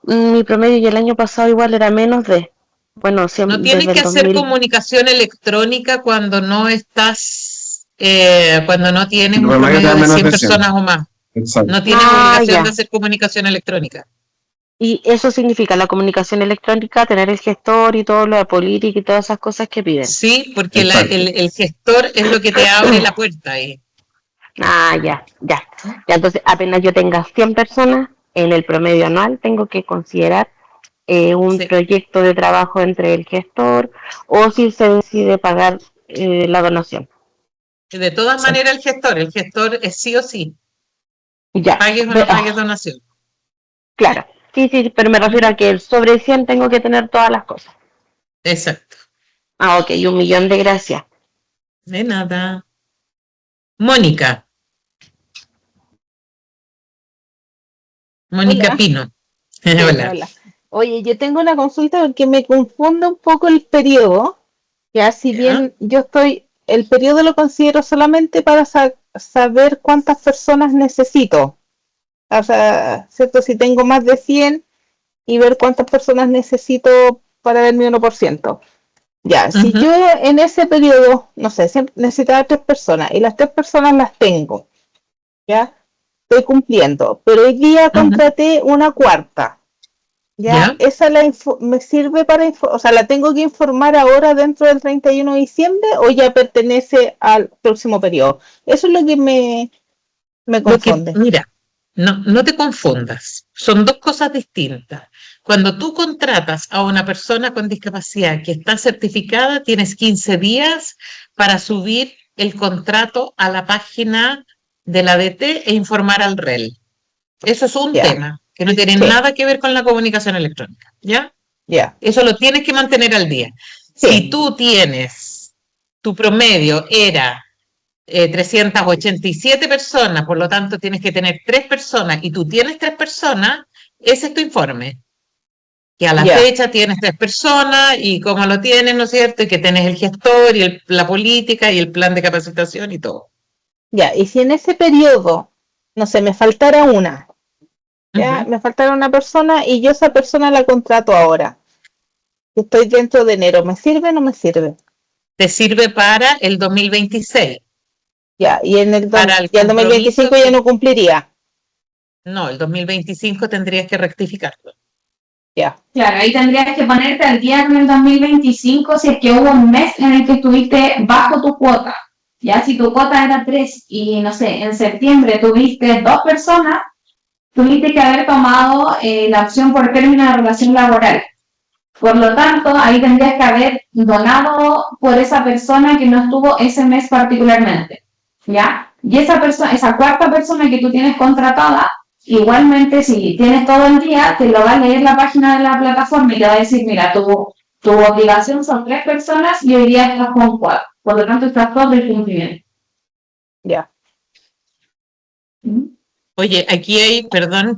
Mi promedio y el año pasado igual era menos de... Bueno, No tienes desde que el hacer 2000... comunicación electrónica cuando no estás, cuando no tienes El un promedio te promedio da de menos 100 de 100. personas o más. Exacto. No tienes obligación de ya. hacer comunicación electrónica. Y eso significa la comunicación electrónica, tener el gestor y todo lo de política y todas esas cosas que piden. Sí, porque Exacto. el gestor es lo que te abre la puerta ahí. Ya. Entonces, apenas yo tenga 100 personas, en el promedio anual tengo que considerar un proyecto de trabajo entre el gestor o si se decide pagar la donación. De todas maneras, el gestor es sí o sí. Ya. Pagues o no pagues donación. Claro. Sí, pero me refiero a que el sobre 100 tengo que tener todas las cosas. Exacto. Ok, 1.000.000 de gracias. De nada. Mónica. Mónica Hola. Pino. Hola. Oye, yo tengo una consulta porque me confunde un poco el periodo. Ya, si bien yo el periodo lo considero solamente para saber cuántas personas necesito. O sea, ¿cierto? Si tengo más de 100 y ver cuántas personas necesito para ver mi 1%. Ya, si yo en ese periodo, no sé, necesitaba 3 personas y las 3 personas las tengo, ya, estoy cumpliendo, pero hoy día contraté una cuarta. ¿Ya? ¿Esa me sirve para o sea, la tengo que informar ahora dentro del 31 de diciembre o ya pertenece al próximo periodo? Eso es lo que me confunde. Mira, no te confundas, son dos cosas distintas. Cuando tú contratas a una persona con discapacidad que está certificada, tienes 15 días para subir el contrato a la página de la DT e informar al REL. Eso es un Ya. tema que no tiene Sí. nada que ver con la comunicación electrónica, ¿ya? Ya. Eso lo tienes que mantener al día. Sí. Si tú tienes, tu promedio era 387 personas, por lo tanto tienes que tener 3 personas y tú tienes 3 personas, ese es tu informe. Que a la Ya. fecha tienes 3 personas y cómo lo tienes, ¿no es cierto? Y que tienes el gestor y la política y el plan de capacitación y todo. Ya, y si en ese periodo, no sé, me faltara una, ya, Ujú. me faltara una persona y yo esa persona la contrato ahora, que estoy dentro de enero, ¿me sirve o no me sirve? Te sirve para el 2026. Ya, y en el, Para el y el 2025 compromiso ya no cumpliría. No, el 2025 tendrías que rectificarlo. Ya. Claro, ahí tendrías que ponerte al día con el 2025 si es que hubo un mes en el que estuviste bajo tu cuota. Ya, si tu cuota era 3 y no sé, en septiembre tuviste 2 personas, tuviste que haber tomado la opción por término de relación laboral. Por lo tanto, ahí tendrías que haber donado por esa persona que no estuvo ese mes particularmente. ¿Ya? Y esa persona, esa cuarta persona que tú tienes contratada, igualmente si tienes todo el día, te lo va a leer la página de la plataforma y te va a decir, mira, tu obligación son 3 personas y hoy día estás con 4. Por lo tanto, estás todo el cumplimiento. Ya. Oye, aquí hay, perdón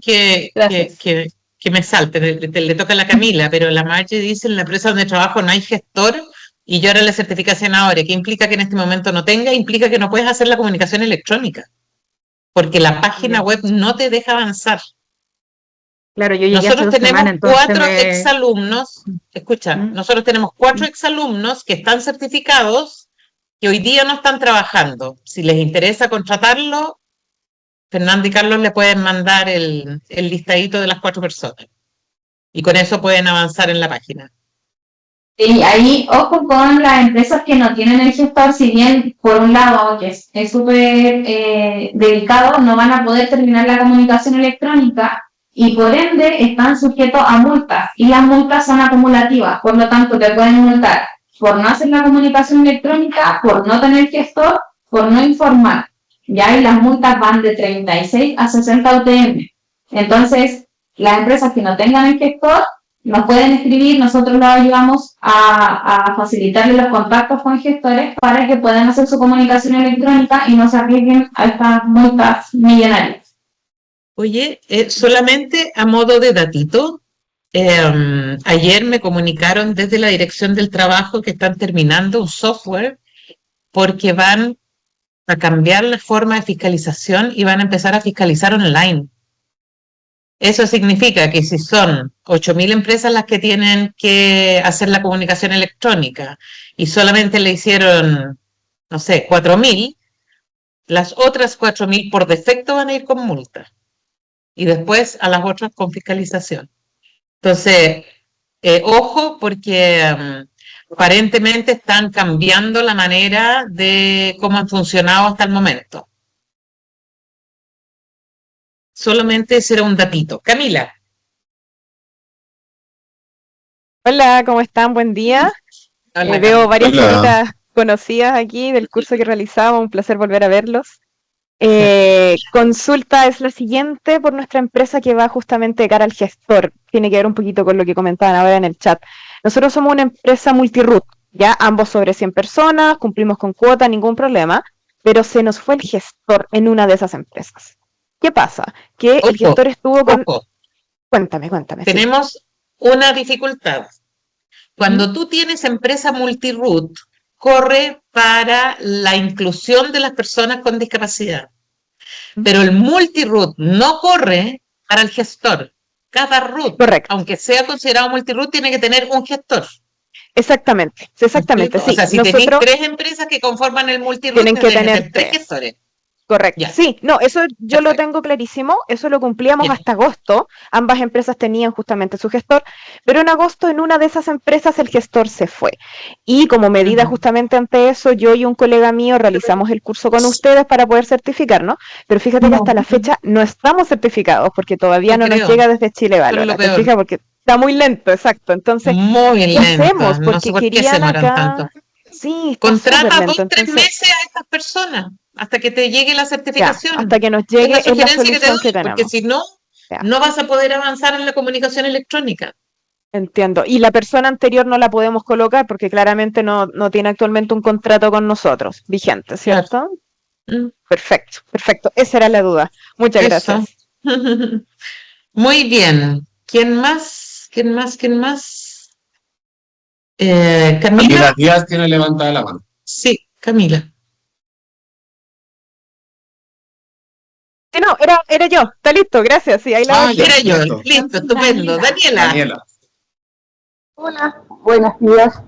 Gracias. que me salte, le toca a la Camila, pero la Marge dice, en la empresa donde trabajo no hay gestor y yo ahora la certificación ahora, ¿qué implica que en este momento no tenga? Implica que no puedes hacer la comunicación electrónica, porque la página web no te deja avanzar. Claro, yo llegué hace Nosotros 2 tenemos semanas, entonces 4 exalumnos, escucha, nosotros tenemos 4 exalumnos que están certificados que hoy día no están trabajando. Si les interesa contratarlo, Fernando y Carlos le pueden mandar el listadito de las 4 personas. Y con eso pueden avanzar en la página. Y ahí, ojo con las empresas que no tienen el gestor, si bien por un lado, que es súper delicado, no van a poder terminar la comunicación electrónica y por ende están sujetos a multas y las multas son acumulativas, por lo tanto te pueden multar por no hacer la comunicación electrónica, por no tener gestor, por no informar. Ya y las multas van de 36 a 60 UTM. Entonces, las empresas que no tengan el gestor nos pueden escribir, nosotros los ayudamos a facilitarles los contactos con gestores para que puedan hacer su comunicación electrónica y no se arriesguen a estas multas millonarias. Oye, solamente a modo de datito, ayer me comunicaron desde la Dirección del Trabajo que están terminando un software porque van a cambiar la forma de fiscalización y van a empezar a fiscalizar online. Eso significa que si son 8.000 empresas las que tienen que hacer la comunicación electrónica y solamente le hicieron, no sé, 4.000, las otras 4.000 por defecto van a ir con multa y después a las otras con fiscalización. Entonces, ojo porque aparentemente están cambiando la manera de cómo han funcionado hasta el momento. Solamente ese era un datito. Camila. Hola, ¿cómo están? Buen día. Hola, Veo Camila. varias Hola. caritas conocidas aquí del curso que realizamos, un placer volver a verlos. Consulta es la siguiente por nuestra empresa que va justamente de cara al gestor. Tiene que ver un poquito con lo que comentaban ahora en el chat. Nosotros somos una empresa multiroot, ya ambos sobre 100 personas, cumplimos con cuota, ningún problema, pero se nos fue el gestor en una de esas empresas. ¿Qué pasa? Que el gestor estuvo con... Ojo, Cuéntame. Sí. tenemos una dificultad. Cuando tú tienes empresa multiroot, corre para la inclusión de las personas con discapacidad. Pero el multiroot no corre para el gestor. Cada root, Correcto. aunque sea considerado multiroot, tiene que tener un gestor. Exactamente, ¿Me exactamente, explico? sí. O sea, si Nosotros tenéis 3 empresas que conforman el multiroot, tienen que tendrían tener ser 3 3. gestores. Correcto. Ya. Sí, no, eso yo lo Perfecto. tengo clarísimo, eso lo cumplíamos Ya. hasta agosto, ambas empresas tenían justamente su gestor, pero en agosto en una de esas empresas el gestor se fue. Y como medida justamente ante eso, yo y un colega mío realizamos el curso con ustedes para poder certificarnos, pero fíjate que hasta la fecha no estamos certificados porque todavía Lo no nos creo. llega desde Chile Eso es Valora, lo ¿te peor. fijas? Porque está muy lento, exacto. Entonces, Muy ¿qué lento. hacemos? No Porque sé por qué se querían demoran acá... tanto. Sí, está súper Contrata lento, 2-3 entonces... meses a estas personas. hasta que te llegue la certificación. Ya, hasta que nos Es la llegue es la sugerencia que te solución doy, que tenemos. porque si no, Ya. no vas a poder avanzar en la comunicación electrónica. Entiendo. Y la persona anterior no la podemos colocar porque claramente no tiene actualmente un contrato con nosotros vigente, ¿cierto? Mm. Perfecto, perfecto. Esa era la duda. Muchas Eso. gracias. Muy bien. ¿Quién más? ¿Quién más? ¿Quién más? Camila Camila. Díaz tiene levantada la mano. Sí, Camila. Sí, no, era yo. Está listo, gracias. Sí, ahí la ya, Era yo. perfecto. Listo, estupendo. Daniela. Daniela. Hola, buenos días.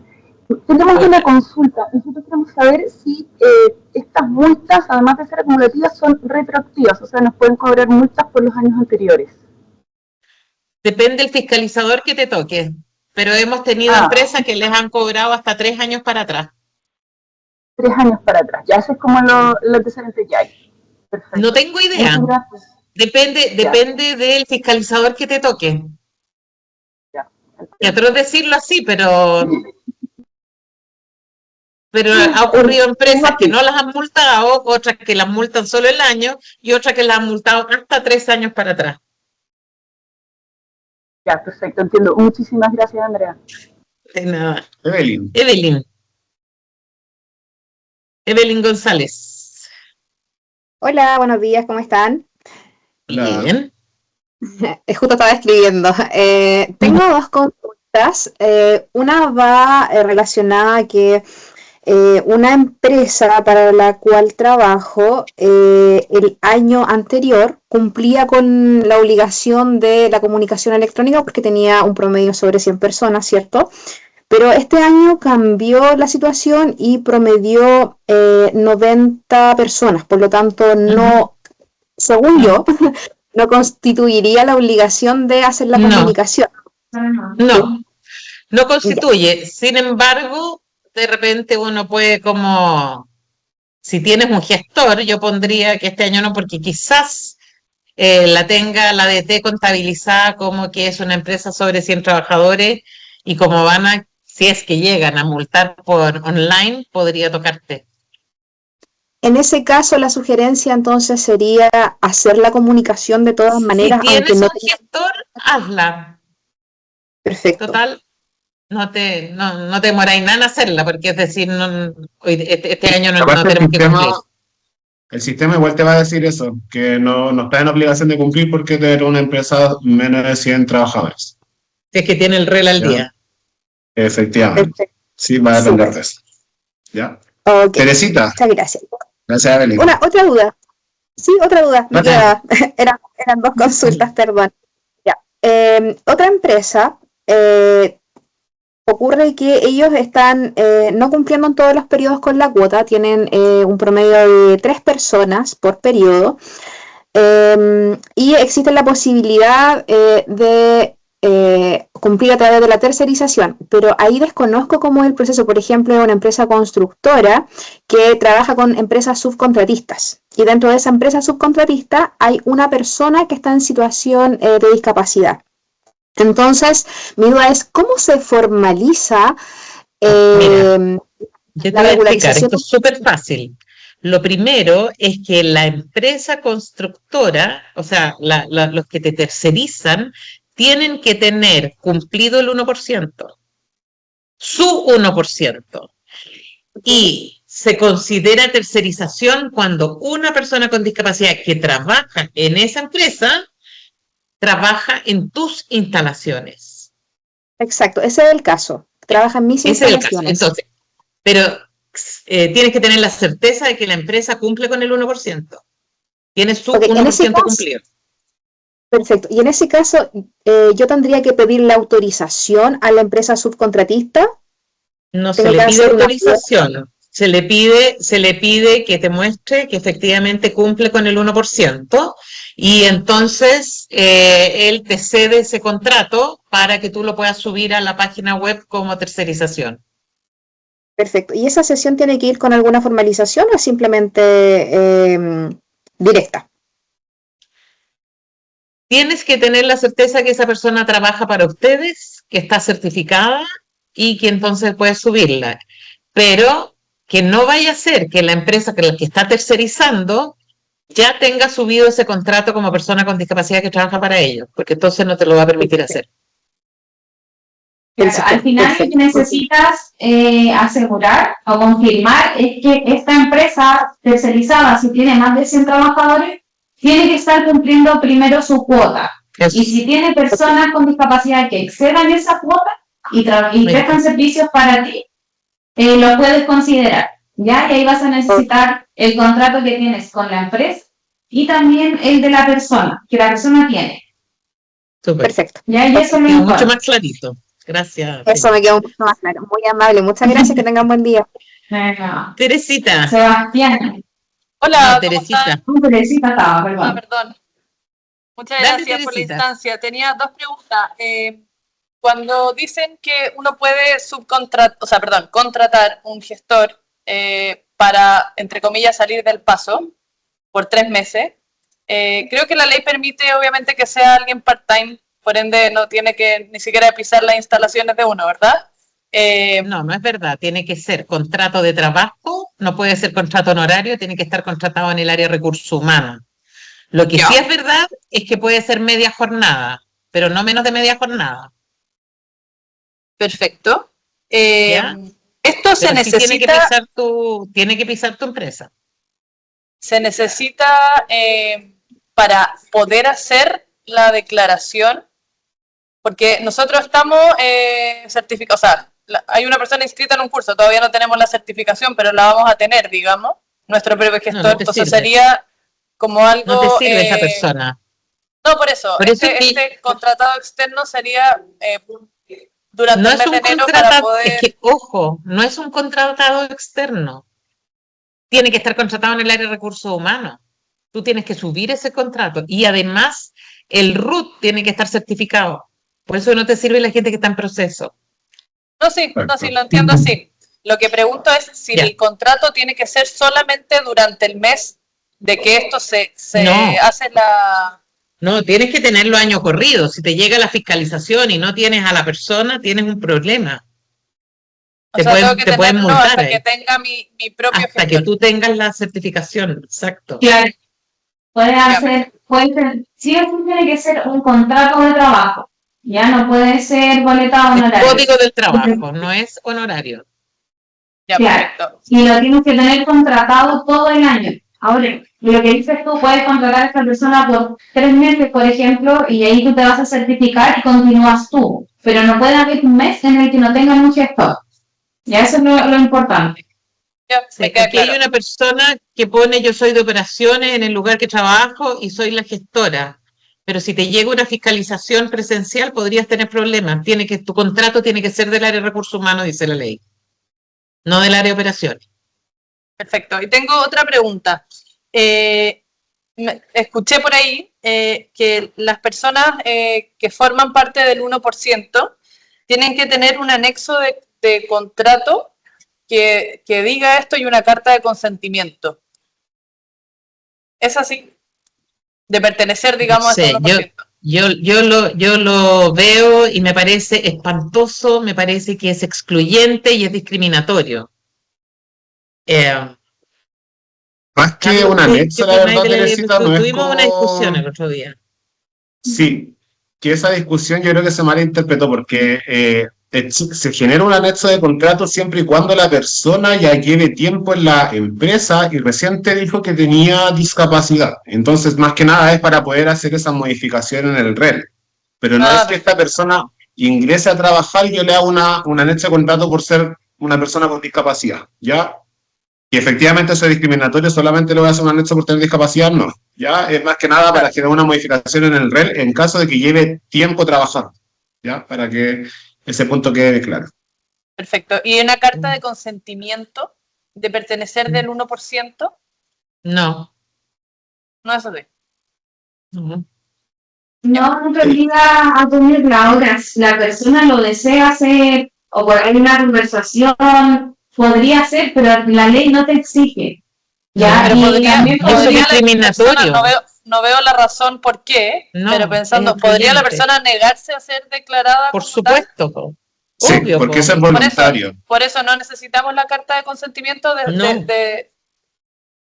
Tenemos una consulta. Nosotros queremos saber si estas multas, además de ser acumulativas, son retroactivas, o sea, nos pueden cobrar multas por los años anteriores. Depende del fiscalizador que te toque. Pero hemos tenido empresas que les han cobrado hasta 3 años para atrás. 3 años para atrás. Ya eso es como el antecedente que hay. Perfecto. No tengo idea. Muchas gracias. Depende del fiscalizador que te toque. Ya. Y atroz decirlo así, pero ha ocurrido empresas que no las han multado, otras que las multan solo el año y otras que las han multado hasta 3 años para atrás. Ya, perfecto, entiendo. Muchísimas gracias, Andrea. De nada. Evelyn. Evelyn González. Hola, buenos días, ¿cómo están? Bien. Justo estaba escribiendo. Tengo dos consultas. Una va relacionada a que una empresa para la cual trabajo el año anterior cumplía con la obligación de la comunicación electrónica porque tenía un promedio sobre 100 personas, ¿cierto? Pero este año cambió la situación y promedió 90 personas, por lo tanto no, según yo, no constituiría la obligación de hacer la comunicación. No constituye. Sin embargo, de repente uno puede como, si tienes un gestor, yo pondría que este año no, porque quizás la tenga la DT contabilizada como que es una empresa sobre 100 trabajadores y como si es que llegan a multar por online, podría tocarte. En ese caso, la sugerencia entonces sería hacer la comunicación de todas maneras. Si tienes aunque no un gestor, hazla. Perfecto. Total, no te demoráis nada en hacerla, porque es decir, este año no tenemos que cumplir. El sistema igual te va a decir eso, que no está en obligación de cumplir porque eres una empresa menos de 100 trabajadores. Si es que tiene el REL al día. Efectivamente. Perfecto. Sí, va a depender de eso. ¿Ya? Okay. Teresita. Muchas gracias. Gracias, Evelyn. Otra duda. Sí, otra duda. Me quedaba. Eran dos consultas, perdón. Ya. Otra empresa, ocurre que ellos están no cumpliendo en todos los periodos con la cuota, tienen un promedio de 3 personas por periodo, y existe la posibilidad de cumplir a través de la tercerización, pero ahí desconozco cómo es el proceso. Por ejemplo, es una empresa constructora que trabaja con empresas subcontratistas y dentro de esa empresa subcontratista hay una persona que está en situación de discapacidad. Entonces, mi duda es cómo se formaliza Yo te voy a explicar, esto es súper fácil. Lo primero es que la empresa constructora, o sea, los que te tercerizan, tienen que tener cumplido el 1%, su 1%. Y se considera tercerización cuando una persona con discapacidad que trabaja en esa empresa trabaja en tus instalaciones. Exacto, ese es el caso. Trabaja en mis instalaciones. Entonces, pero tienes que tener la certeza de que la empresa cumple con el 1%. Tiene su 1% cumplido. Perfecto. Y en ese caso, yo tendría que pedir la autorización a la empresa subcontratista. No se le pide autorización. Se le pide que te muestre que efectivamente cumple con el 1%, y entonces él te cede ese contrato para que tú lo puedas subir a la página web como tercerización. Perfecto. ¿Y esa sesión tiene que ir con alguna formalización o es simplemente directa? Tienes que tener la certeza que esa persona trabaja para ustedes, que está certificada y que entonces puedes subirla. Pero que no vaya a ser que la empresa que está tercerizando ya tenga subido ese contrato como persona con discapacidad que trabaja para ellos, porque entonces no te lo va a permitir hacer. Claro, al final lo que necesitas asegurar o confirmar es que esta empresa tercerizada, si tiene más de 100 trabajadores, tiene que estar cumpliendo primero su cuota. Y si tiene personas con discapacidad que excedan esa cuota y prestan servicios para ti, lo puedes considerar, ¿ya? Y ahí vas a necesitar el contrato que tienes con la empresa y también el de la persona, que la persona tiene. Súper. Perfecto. ¿Ya? Y eso es lo Mucho importante. más clarito. Gracias. Eso me quedó un poco más claro. Muy amable. Muchas gracias. Que tengan buen día. Teresita. Sebastián. Hola, No, Teresita. Teresita estaba, perdón. perdón. Muchas Dale, gracias por la Teresita. instancia. Tenía dos preguntas. Cuando dicen que uno puede contratar un gestor para, entre comillas, salir del paso por 3 meses, creo que la ley permite, obviamente, que sea alguien part-time, por ende no tiene que ni siquiera pisar las instalaciones de uno, ¿verdad? No, no es verdad. Tiene que ser contrato de trabajo, no puede ser contrato honorario, tiene que estar contratado en el área de recursos humanos. Lo que sí es verdad es que puede ser media jornada, pero no menos de media jornada. Perfecto. ¿Ya? Esto se Pero sí necesita... tiene que pisar tu empresa. Se necesita para poder hacer la declaración, porque nosotros estamos certificados, o sea, hay una persona inscrita en un curso, todavía no tenemos la certificación, pero la vamos a tener, digamos, nuestro propio gestor, No te entonces sirve. sería como algo... No te sirve esa persona. No, por eso, este contratado externo sería durante No el es mes un de enero para contratado, poder... es que, ojo, no es un contratado externo. Tiene que estar contratado en el área de recursos humanos. Tú tienes que subir ese contrato y además el RUT tiene que estar certificado. Por eso no te sirve la gente que está en proceso. No, sí, lo entiendo así. Lo que pregunto es si el contrato tiene que ser solamente durante el mes de que esto se No. hace la... No, tienes que tenerlo año corrido. Si te llega la fiscalización y no tienes a la persona, tienes un problema. O sea, tengo que te pueden tenerlo multar hasta ahí. que tenga mi propio Hasta que tú tengas la certificación, exacto. Claro. Sí o sí tiene que ser un contrato de trabajo. Ya no puede ser boleta honoraria. Código del trabajo, no es honorario. Ya, claro. perfecto. Y lo tienes que tener contratado todo el año. Ahora, lo que dices tú, puedes contratar a esta persona por 3 meses, por ejemplo, y ahí tú te vas a certificar y continúas tú. Pero no puede haber un mes en el que no tengan un gestor. Ya eso es lo importante. Sí, aquí hay una persona que pone yo soy de operaciones en el lugar que trabajo y soy la gestora. Pero si te llega una fiscalización presencial podrías tener problemas. Tu contrato tiene que ser del área de recursos humanos, dice la ley. No del área de operaciones. Perfecto. Y tengo otra pregunta. Escuché por ahí que las personas que forman parte del 1% tienen que tener un anexo de contrato que diga esto y una carta de consentimiento. ¿Es así? De pertenecer, digamos, a este 1%. Yo lo veo y me parece espantoso, me parece que es excluyente y es discriminatorio. Más que un anexo, la verdad, Teresita, no es tuvimos como... una discusión el otro día. Sí, que esa discusión yo creo que se malinterpretó porque se genera un anexo de contrato siempre y cuando la persona ya lleve tiempo en la empresa y recién te dijo que tenía discapacidad. Entonces, más que nada es para poder hacer esa modificación en el REL. Pero no es que esta persona ingrese a trabajar y yo le haga un anexo de contrato por ser una persona con discapacidad, ¿ya? Y efectivamente eso es discriminatorio, solamente le voy a hacer un anexo por tener discapacidad, no. ¿Ya? Es más que nada para generar una modificación en el REL en caso de que lleve tiempo trabajando, ¿ya? Para que ese punto quede claro. Perfecto. ¿Y una carta de consentimiento de pertenecer del 1%? No. No es así. No, en realidad a tenerla ahora, si la persona lo desea hacer o por ahí una conversación, podría ser, pero la ley no te exige. Ya, pero podría discriminatorio. No veo la razón por qué, No, pero pensando, es ¿podría la excluyente. persona negarse a ser declarada? Por supuesto. Sí, Obvio, porque po. eso es voluntario. Por eso no necesitamos la carta de consentimiento de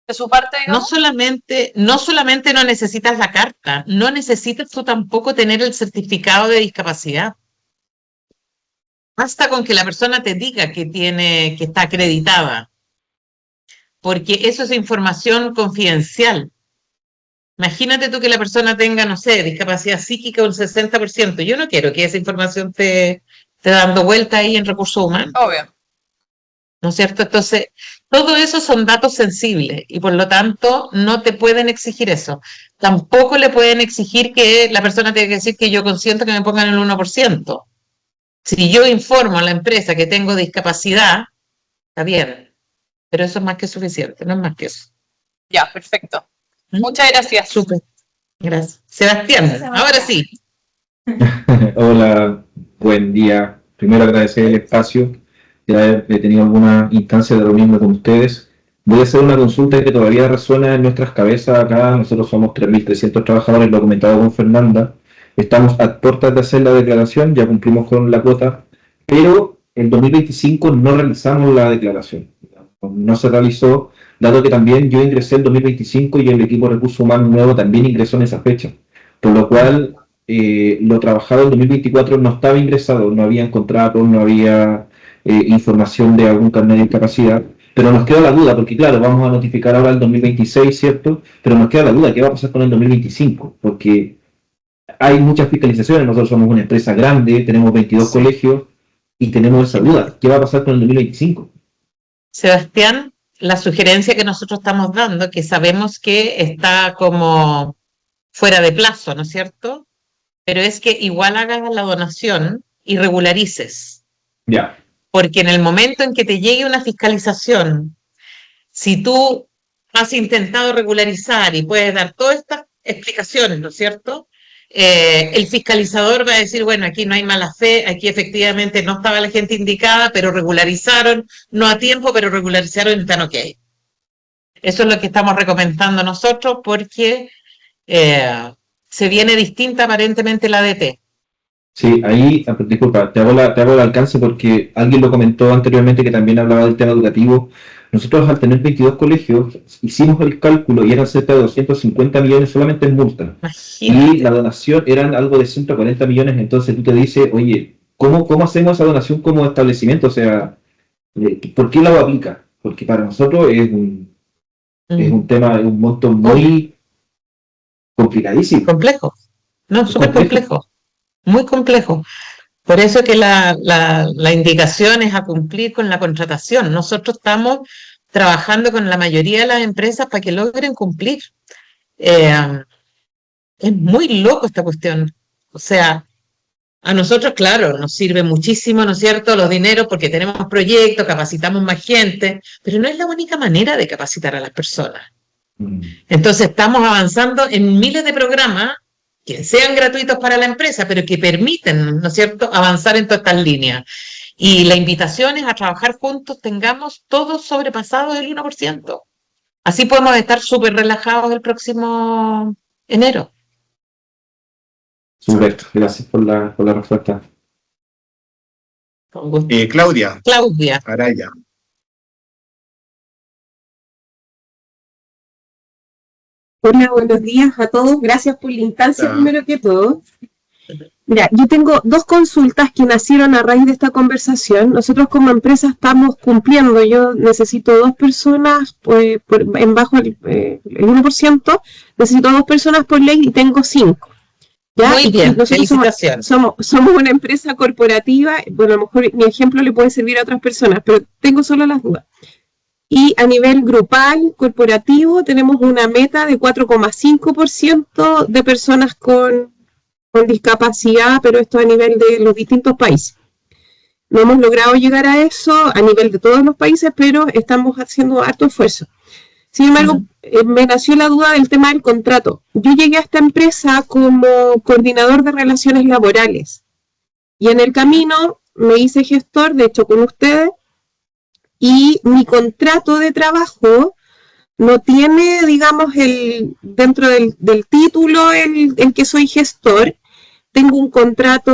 su parte, No digamos. no solamente no necesitas la carta, no necesitas tú tampoco tener el certificado de discapacidad. Basta con que la persona te diga que está acreditada, porque eso es información confidencial. Imagínate tú que la persona tenga, no sé, discapacidad psíquica un 60%. Yo no quiero que esa información esté dando vuelta ahí en recursos humanos. Obvio. ¿No es cierto? Entonces, todo eso son datos sensibles y por lo tanto no te pueden exigir eso. Tampoco le pueden exigir que la persona tenga que decir que yo consiento que me pongan el 1%. Si yo informo a la empresa que tengo discapacidad, está bien, pero eso es más que suficiente, no es más que eso. Ya, perfecto. Muchas gracias. Súper. Gracias. Sebastián, ahora sí. Hola, buen día. Primero agradecer el espacio de haber tenido alguna instancia de reunirme con ustedes. Voy a hacer una consulta que todavía resuena en nuestras cabezas acá. Nosotros somos 3.300 trabajadores, lo he comentado con Fernanda. Estamos a puertas de hacer la declaración, ya cumplimos con la cuota, pero en 2025 no realizamos la declaración. No se realizó, dado que también yo ingresé en 2025 y el equipo de recursos humanos nuevo también ingresó en esa fecha. Por lo cual, lo trabajado en 2024 no estaba ingresado, no había contratos, no había información de algún carnet de discapacidad. Pero nos queda la duda, porque claro, vamos a notificar ahora el 2026, ¿cierto? Pero nos queda la duda, ¿qué va a pasar con el 2025? Porque hay muchas fiscalizaciones, nosotros somos una empresa grande, tenemos 22 colegios y tenemos esa duda. ¿Qué va a pasar con el 2025? Sebastián, la sugerencia que nosotros estamos dando, que sabemos que está como fuera de plazo, ¿no es cierto? Pero es que igual hagas la donación y regularices. Ya. Porque en el momento en que te llegue una fiscalización, si tú has intentado regularizar y puedes dar todas estas explicaciones, ¿no es cierto? El fiscalizador va a decir, bueno, aquí no hay mala fe, aquí efectivamente no estaba la gente indicada, pero regularizaron, no a tiempo, pero regularizaron y están ok. Eso es lo que estamos recomendando nosotros porque se viene distinta aparentemente la ADT. Sí, ahí, disculpa, te hago el alcance porque alguien lo comentó anteriormente que también hablaba del tema educativo. Nosotros al tener 22 colegios hicimos el cálculo y eran cerca de 250 millones solamente en multas. Y la donación eran algo de 140 millones, entonces tú te dices, oye, ¿cómo hacemos esa donación como establecimiento? O sea, ¿por qué la aplica? Porque para nosotros es un tema, un monto muy complicadísimo. Complejo. No, súper complejo. Muy complejo. Por eso que la indicación es a cumplir con la contratación. Nosotros estamos trabajando con la mayoría de las empresas para que logren cumplir. Es muy loco esta cuestión. O sea, a nosotros, claro, nos sirve muchísimo, ¿no es cierto?, los dineros porque tenemos proyectos, capacitamos más gente, pero no es la única manera de capacitar a las personas. Entonces estamos avanzando en miles de programas que sean gratuitos para la empresa, pero que permiten, ¿no es cierto?, avanzar en todas estas líneas. Y la invitación es a trabajar juntos, tengamos todos sobrepasados el 1%. Así podemos estar súper relajados el próximo enero. Súper, gracias por la respuesta. Con gusto. Claudia. Claudia. Araya. Hola, buenos días a todos. Gracias por la instancia, Hola. primero que todo. Mira, yo tengo dos consultas que nacieron a raíz de esta conversación. Nosotros como empresa estamos cumpliendo. Yo necesito 2 personas en bajo el 1%. Necesito 2 personas por ley y tengo 5. ¿Ya? Muy bien, nosotros felicitaciones. somos una empresa corporativa. Bueno, a lo mejor mi ejemplo le puede servir a otras personas, pero tengo solo las dudas. Y a nivel grupal, corporativo, tenemos una meta de 4,5% de personas con discapacidad, pero esto a nivel de los distintos países. No hemos logrado llegar a eso a nivel de todos los países, pero estamos haciendo harto esfuerzo. Sin embargo, me nació la duda del tema del contrato. Yo llegué a esta empresa como coordinador de relaciones laborales y en el camino me hice gestor, de hecho con ustedes, y mi contrato de trabajo no tiene, digamos, dentro del título el que soy gestor. Tengo un contrato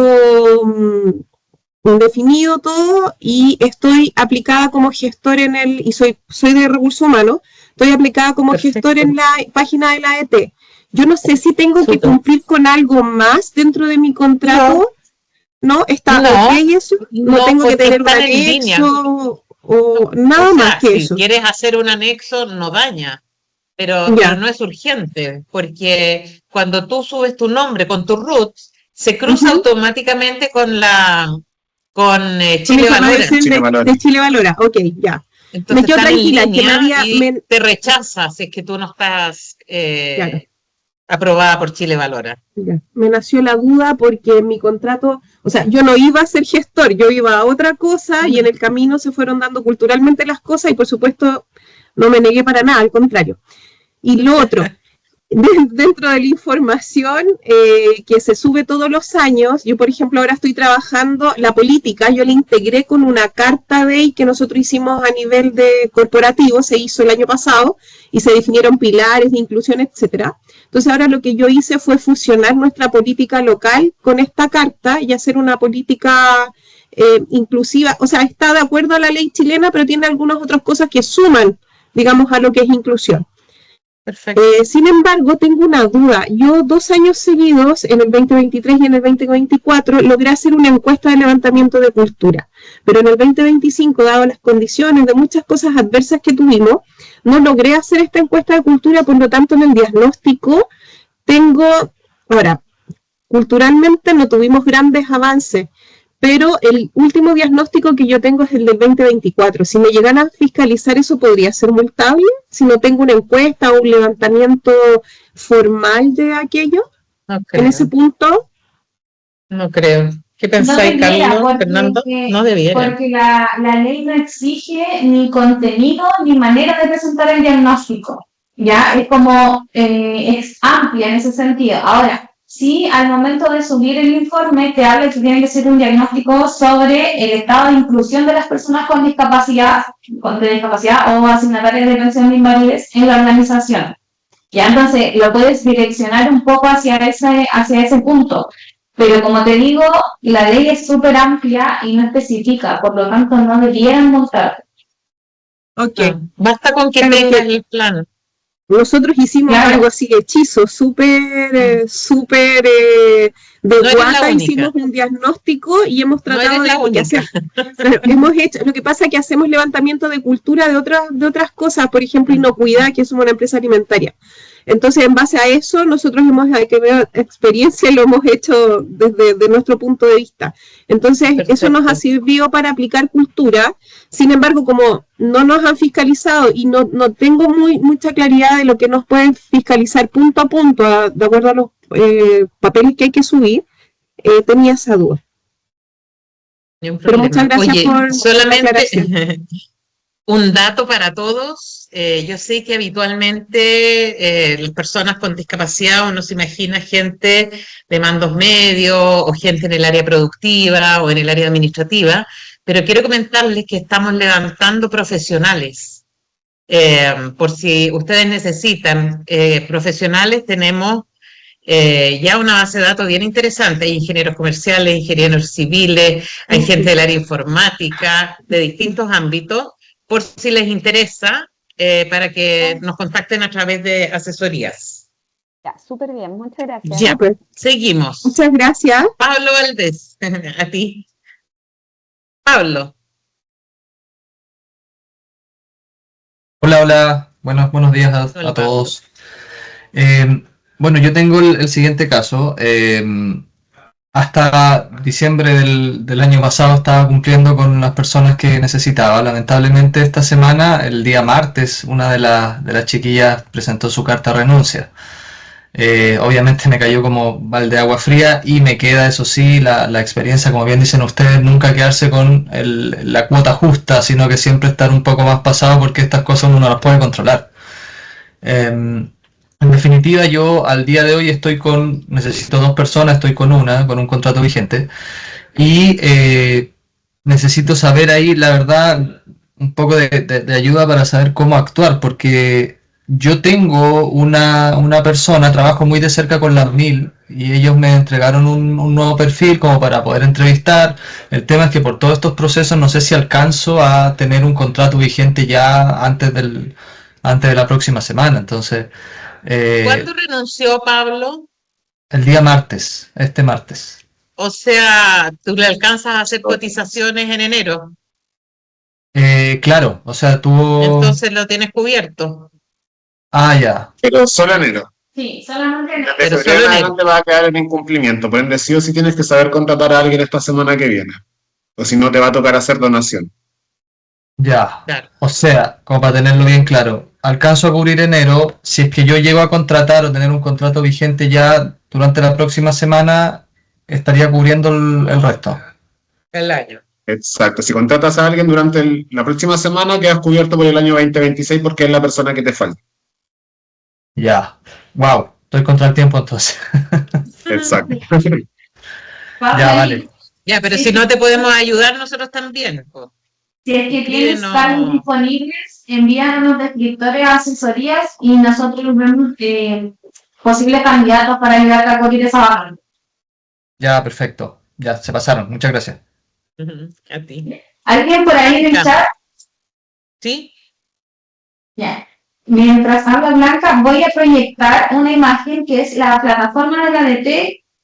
definido todo y estoy aplicada como gestor y soy de recursos humanos, estoy aplicada como gestor en la página de la AET. Yo no sé si tengo que cumplir con algo más dentro de mi contrato. ¿No? ¿Está ok eso? No tengo que tener un anexo o nada más que eso. Si quieres hacer un anexo, no daña, pero no es urgente, porque cuando tú subes tu nombre con tus roots, se cruza automáticamente con Chile Valora. De Chile Valora, ok, ya. Entonces me quedo tranquila, que te rechaza si es que tú no estás aprobada por Chile Valora. Ya. Me nació la duda porque en mi contrato, o sea, yo no iba a ser gestor, yo iba a otra cosa y en el camino se fueron dando culturalmente las cosas y por supuesto no me negué para nada, al contrario. Y lo otro, dentro de la información que se sube todos los años, yo por ejemplo ahora estoy trabajando la política, yo la integré con una carta que nosotros hicimos a nivel de corporativo, se hizo el año pasado y se definieron pilares de inclusión, etcétera. Entonces ahora lo que yo hice fue fusionar nuestra política local con esta carta y hacer una política inclusiva, o sea, está de acuerdo a la ley chilena, pero tiene algunas otras cosas que suman, digamos, a lo que es inclusión. Perfecto. Sin embargo, tengo una duda. Yo 2 años seguidos, en el 2023 y en el 2024, logré hacer una encuesta de levantamiento de cultura. Pero en el 2025, dado las condiciones de muchas cosas adversas que tuvimos, no logré hacer esta encuesta de cultura, por lo tanto en el diagnóstico ahora, culturalmente no tuvimos grandes avances, pero el último diagnóstico que yo tengo es el del 2024. Si me llegan a fiscalizar, ¿eso podría ser multable? Si no tengo una encuesta o un levantamiento formal de aquello, en ese punto. No creo. ¿Qué pensáis, Carlos, Fernando? No debiera. Porque la ley no exige ni contenido ni manera de presentar el diagnóstico. Ya es como, es amplia en ese sentido. Ahora, sí, al momento de subir el informe, te habla que tiene que ser un diagnóstico sobre el estado de inclusión de las personas con discapacidad o asignatarias de pensión de invalidez en la organización. Ya, entonces lo puedes direccionar un poco hacia ese punto. Pero como te digo, la ley es súper amplia y no especifica, por lo tanto no deberían multar. Ok. Basta con que tengas el plan. Nosotros hicimos algo así, hechizo, súper de guata, hicimos un diagnóstico y hemos tratado de hacer. Hemos hecho, lo que pasa es que hacemos levantamiento de cultura de otras cosas, por ejemplo, inocuidad, que somos una empresa alimentaria. Entonces, en base a eso, nosotros hemos tenido experiencia y lo hemos hecho desde nuestro punto de vista. Entonces, eso nos ha servido para aplicar cultura. Sin embargo, como no nos han fiscalizado y no tengo mucha claridad de lo que nos pueden fiscalizar punto a punto, de acuerdo a los papeles que hay que subir, tenía esa duda. Pero muchas gracias por solamente la aclaración. Un dato para todos. Yo sé que habitualmente las personas con discapacidad, uno se imagina gente de mandos medios o gente en el área productiva o en el área administrativa, pero quiero comentarles que estamos levantando profesionales. Por si ustedes necesitan profesionales, tenemos ya una base de datos bien interesante. Hay ingenieros comerciales, ingenieros civiles, hay gente del área informática, de distintos ámbitos, por si les interesa, para que nos contacten a través de asesorías. Ya, súper bien, muchas gracias. Ya, pues, seguimos. Muchas gracias. Pablo Valdés, a ti. Pablo. Hola, buenos días a todos. Bueno, yo tengo el siguiente caso. Hasta diciembre del año pasado estaba cumpliendo con las personas que necesitaba. Lamentablemente esta semana, el día martes, una de las chiquillas presentó su carta de renuncia. Obviamente me cayó como balde de agua fría y me queda, eso sí, la experiencia, como bien dicen ustedes, nunca quedarse con la cuota justa, sino que siempre estar un poco más pasado porque estas cosas uno no las puede controlar. En definitiva, yo al día de hoy necesito 2 personas, estoy con un contrato vigente y necesito saber ahí, la verdad, un poco de ayuda para saber cómo actuar, porque yo tengo una persona, trabajo muy de cerca con las MIL y ellos me entregaron un nuevo perfil como para poder entrevistar. El tema es que por todos estos procesos no sé si alcanzo a tener un contrato vigente ya antes de la próxima semana. Entonces, ¿Cuándo renunció Pablo? el día martes, este martes. O sea, ¿tú le alcanzas a hacer cotizaciones en enero? Claro, o sea, tuvo... Entonces lo tienes cubierto. Ah, ya. Pero solo enero. Sí, solamente enero. Desde Pero febrero solo en enero. adelante va a quedar en incumplimiento. Por ende, sí o sí tienes que saber contratar a alguien esta semana que viene. O si no, te va a tocar hacer donación. Ya. Claro. O sea, como para tenerlo bien claro, alcanzo a cubrir enero. Si es que yo llego a contratar o tener un contrato vigente ya durante la próxima semana, estaría cubriendo el resto. El año. Exacto. Si contratas a alguien durante la próxima semana, quedas cubierto por el año 2026 porque es la persona que te falta. Ya. Wow. Estoy contra el tiempo entonces. Exacto. Ya, vale. Ya, pero si no te podemos ayudar nosotros también. Po. Si es que tienes no. cargos disponibles, envíanos descriptores a asesorías y nosotros vemos posibles candidatos para ayudarte a cubrir esa vacante. Ya, perfecto. Ya, se pasaron. Muchas gracias. A ti. ¿Alguien por ahí en el chat? ¿Sí? Ya. Mientras habla Blanca, voy a proyectar una imagen que es la plataforma de la ADT,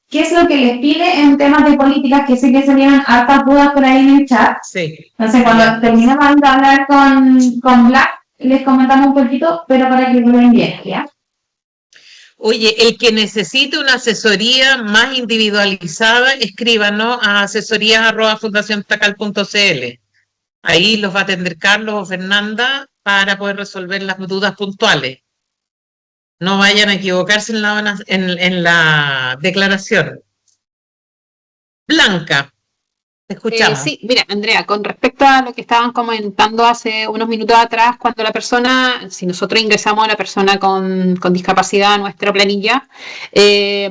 qué es lo que les pide en temas de políticas, que sé que se vienen hartas dudas por ahí en el chat. Sí. Entonces, cuando terminemos de hablar con Black, les comentamos un poquito, pero para que lo vean bien, ¿ya? Oye, el que necesite una asesoría más individualizada, escríbanos a asesorías@fundaciontacal.cl. Ahí los va a atender Carlos o Fernanda para poder resolver las dudas puntuales. No vayan a equivocarse en la declaración. Blanca, te escuchamos. Sí, mira, Andrea, con respecto a lo que estaban comentando hace unos minutos atrás, cuando la persona, si nosotros ingresamos a la persona con discapacidad a nuestra planilla, a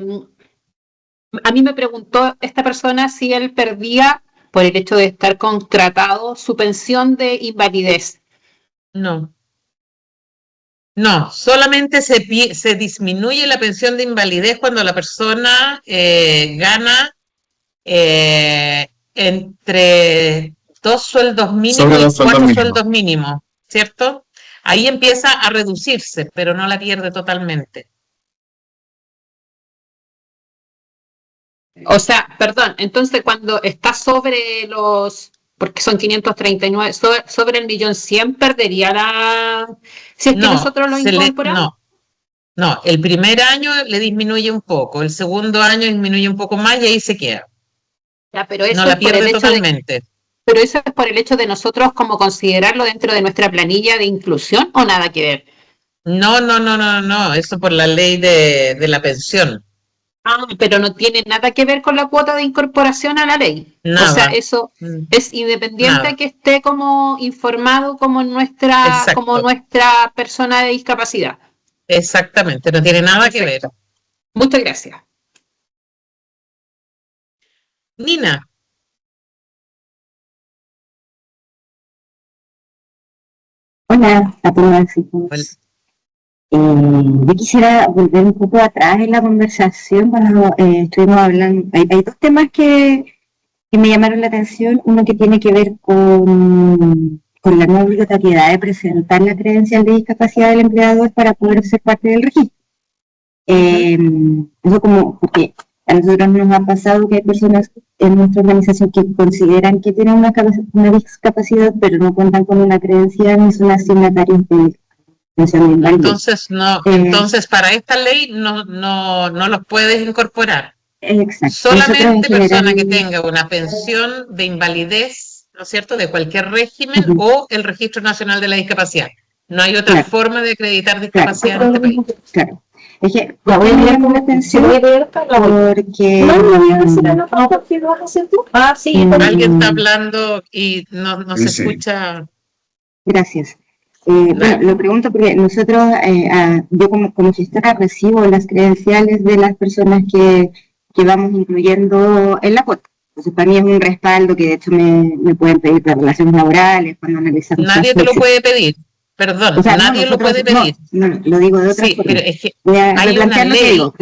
mí me preguntó esta persona si él perdía, por el hecho de estar contratado, su pensión de invalidez. No. No, solamente se disminuye la pensión de invalidez cuando la persona gana entre 2 sueldos mínimos y 4 sueldos mínimos, ¿cierto? Ahí empieza a reducirse, pero no la pierde totalmente. O sea, perdón, entonces cuando está sobre los, porque son 539, sobre el 1.100.000, perdería la... Si es que nosotros lo incorporamos. No, el primer año le disminuye un poco, el segundo año disminuye un poco más y ahí se queda. Ya, pero eso no la es por el pierde hecho totalmente. Pero eso es por el hecho de nosotros como considerarlo dentro de nuestra planilla de inclusión o nada que ver. No, eso por la ley de la pensión. Ah, pero no tiene nada que ver con la cuota de incorporación a la ley. Nada. O sea, eso es independiente Nada. que esté como informado como nuestra persona de discapacidad. Exactamente, no tiene nada que ver. Muchas gracias. Nina. Hola a todas y todos. Yo quisiera volver un poco atrás en la conversación cuando estuvimos hablando. Hay dos temas que me llamaron la atención. Uno que tiene que ver con la no obligatoriedad de presentar la credencial de discapacidad del empleador para poder ser parte del registro. Eso como, porque a nosotros nos ha pasado que hay personas en nuestra organización que consideran que tienen una discapacidad, pero no cuentan con una credencial ni son asignatarios de pensión de Entonces, entonces para esta ley no los puedes incorporar. Exacto. Solamente persona que tenga una pensión de invalidez, ¿no es cierto?, de cualquier régimen o el Registro Nacional de la Discapacidad. No hay otra forma de acreditar discapacidad en este país. Claro. Es que la voy a mirar con atención porque... Ah, sí. Alguien está hablando y no se escucha. Gracias. Bueno, lo pregunto porque nosotros, yo como gestora recibo las credenciales de las personas que vamos incluyendo en la cuota. Entonces para mí es un respaldo que de hecho me pueden pedir para relaciones laborales, cuando analizamos. Nadie te lo puede pedir, Perdón, O sea, no, nadie lo nosotros puede pedir. no, lo digo de otra Sí, forma. pero es que Voy a hay una replantear lo que ley, digo.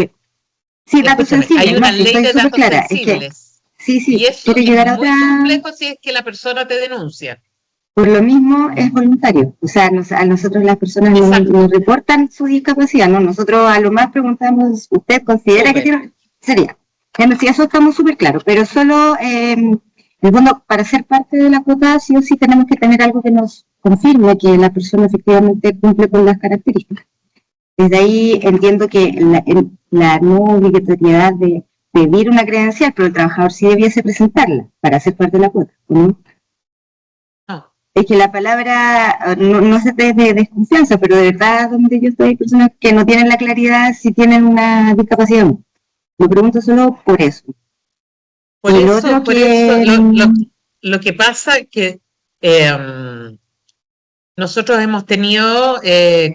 Sí, datos escúchame, sensibles, hay no, una si ley estoy de súper datos clara. Es que, sensibles. sí, Y eso quiero es llegar a muy otra. complejo si es que la persona te denuncia. Por lo mismo es voluntario. O sea, a nosotros las personas nos reportan su discapacidad, ¿no? Nosotros a lo más preguntamos, ¿usted considera que tiene? Sería. Bueno, sí, eso estamos súper claros, pero solo, en el fondo, para ser parte de la cuota, sí o sí tenemos que tener algo que nos confirme que la persona efectivamente cumple con las características. Desde ahí entiendo que la no obligatoriedad de pedir una credencial, pero el trabajador sí debiese presentarla para ser parte de la cuota, ¿no? Es que la palabra, no se te de desconfianza, pero de verdad donde yo estoy hay personas que no tienen la claridad si tienen una discapacidad o no. Lo pregunto solo por eso. Por Y lo eso, otro por que... eso lo que pasa es que nosotros hemos tenido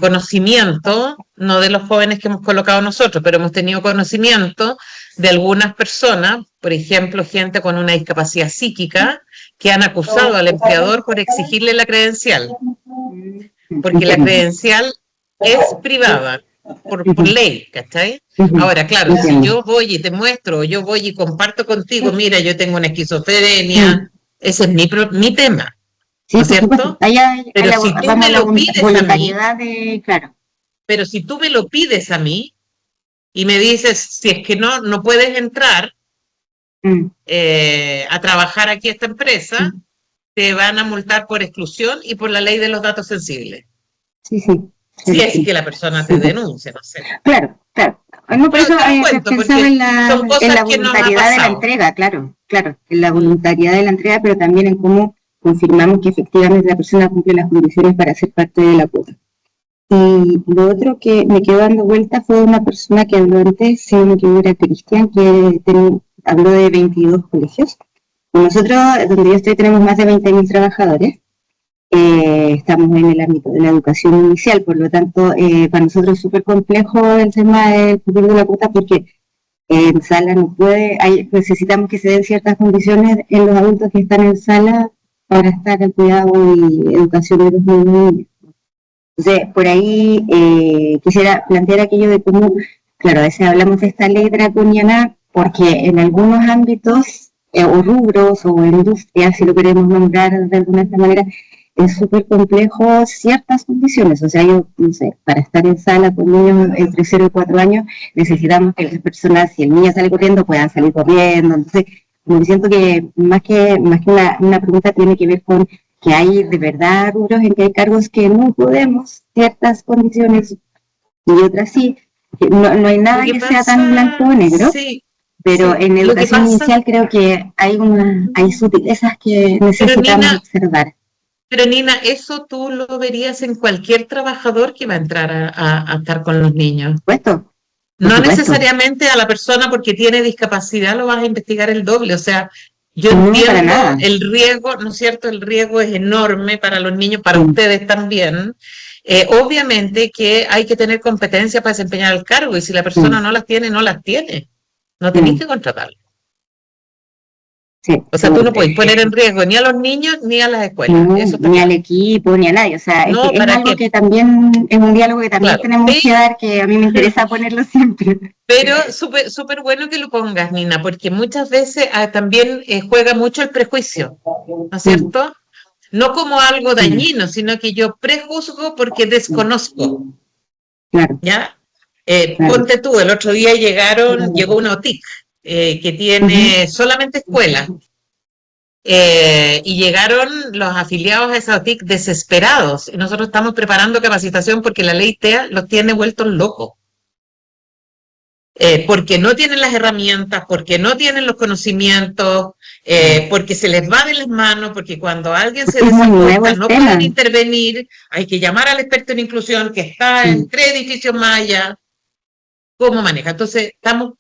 conocimiento, no de los jóvenes que hemos colocado nosotros, pero hemos tenido conocimiento de algunas personas, por ejemplo, gente con una discapacidad psíquica, que han acusado al empleador por exigirle la credencial, porque la credencial es privada por ley, ¿cachai? Ahora, claro, si yo voy y te muestro, o yo voy y comparto contigo, mira, yo tengo una esquizofrenia, ese es mi tema, ¿no es cierto? Pero si tú me lo pides a mí, claro. pero si tú me lo pides a mí y me dices, si es que no puedes entrar a trabajar aquí a esta empresa, te van a multar por exclusión y por la ley de los datos sensibles. Sí, sí. Si es que la persona te denuncia, no sé. Claro, claro. No, por eso pensaba en la voluntariedad de la entrega, claro, en la voluntariedad de la entrega, pero también en cómo confirmamos que efectivamente la persona cumple las condiciones para ser parte de la cuota. Y lo otro que me quedó dando vuelta fue una persona que habló antes, si no me equivoco, era Cristian, que habló de 22 colegios. Nosotros, donde yo estoy, tenemos más de 20.000 trabajadores. Estamos en el ámbito de la educación inicial, por lo tanto, para nosotros es súper complejo el tema del futuro de la cuota porque en sala no puede, necesitamos que se den ciertas condiciones en los adultos que están en sala para estar al cuidado y educación de los niños. Entonces, por ahí quisiera plantear aquello de cómo, claro, a veces hablamos de esta ley draconiana porque en algunos ámbitos o rubros o industrias, si lo queremos nombrar de alguna manera, es súper complejo ciertas condiciones. O sea, yo, no sé, para estar en sala con niños entre 0 y 4 años, necesitamos que las personas, si el niño sale corriendo, puedan salir corriendo. Entonces, me siento que más que una pregunta tiene que ver con que hay de verdad rubros en que hay cargos que no podemos, ciertas condiciones y otras sí. No hay nada que sea tan blanco o negro. Sí, pero en educación inicial creo que hay sutilezas que necesitamos observar. Pero Nina, eso tú lo verías en cualquier trabajador que va a entrar a estar con los niños. Por supuesto. No necesariamente a la persona porque tiene discapacidad lo vas a investigar el doble. O sea, yo entiendo el riesgo, ¿no es cierto? El riesgo es enorme para los niños, para ustedes también. Obviamente que hay que tener competencia para desempeñar el cargo y si la persona no las tiene, no las tiene. No tenéis que contratarlo. Sí, o sea, tú no puedes poner en riesgo ni a los niños ni a las escuelas. No, ni al equipo, ni a nadie. O sea, No, es que es ¿para algo qué? que también es un diálogo que también Claro. tenemos que dar, que a mí me interesa ponerlo siempre. Pero súper bueno que lo pongas, Nina, porque muchas veces también juega mucho el prejuicio, ¿no es cierto? No como algo dañino, sino que yo prejuzgo porque desconozco. Claro. ¿Ya? Ponte tú, el otro día llegó una OTIC que tiene solamente escuela. Y llegaron los afiliados a esa OTIC desesperados. Y nosotros estamos preparando capacitación porque la ley TEA los tiene vueltos locos. Porque no tienen las herramientas, porque no tienen los conocimientos, porque se les va de las manos, porque cuando alguien se desajusta no pueden intervenir, hay que llamar al experto en inclusión que está en 3 edificios más allá. ¿Cómo maneja? Entonces, estamos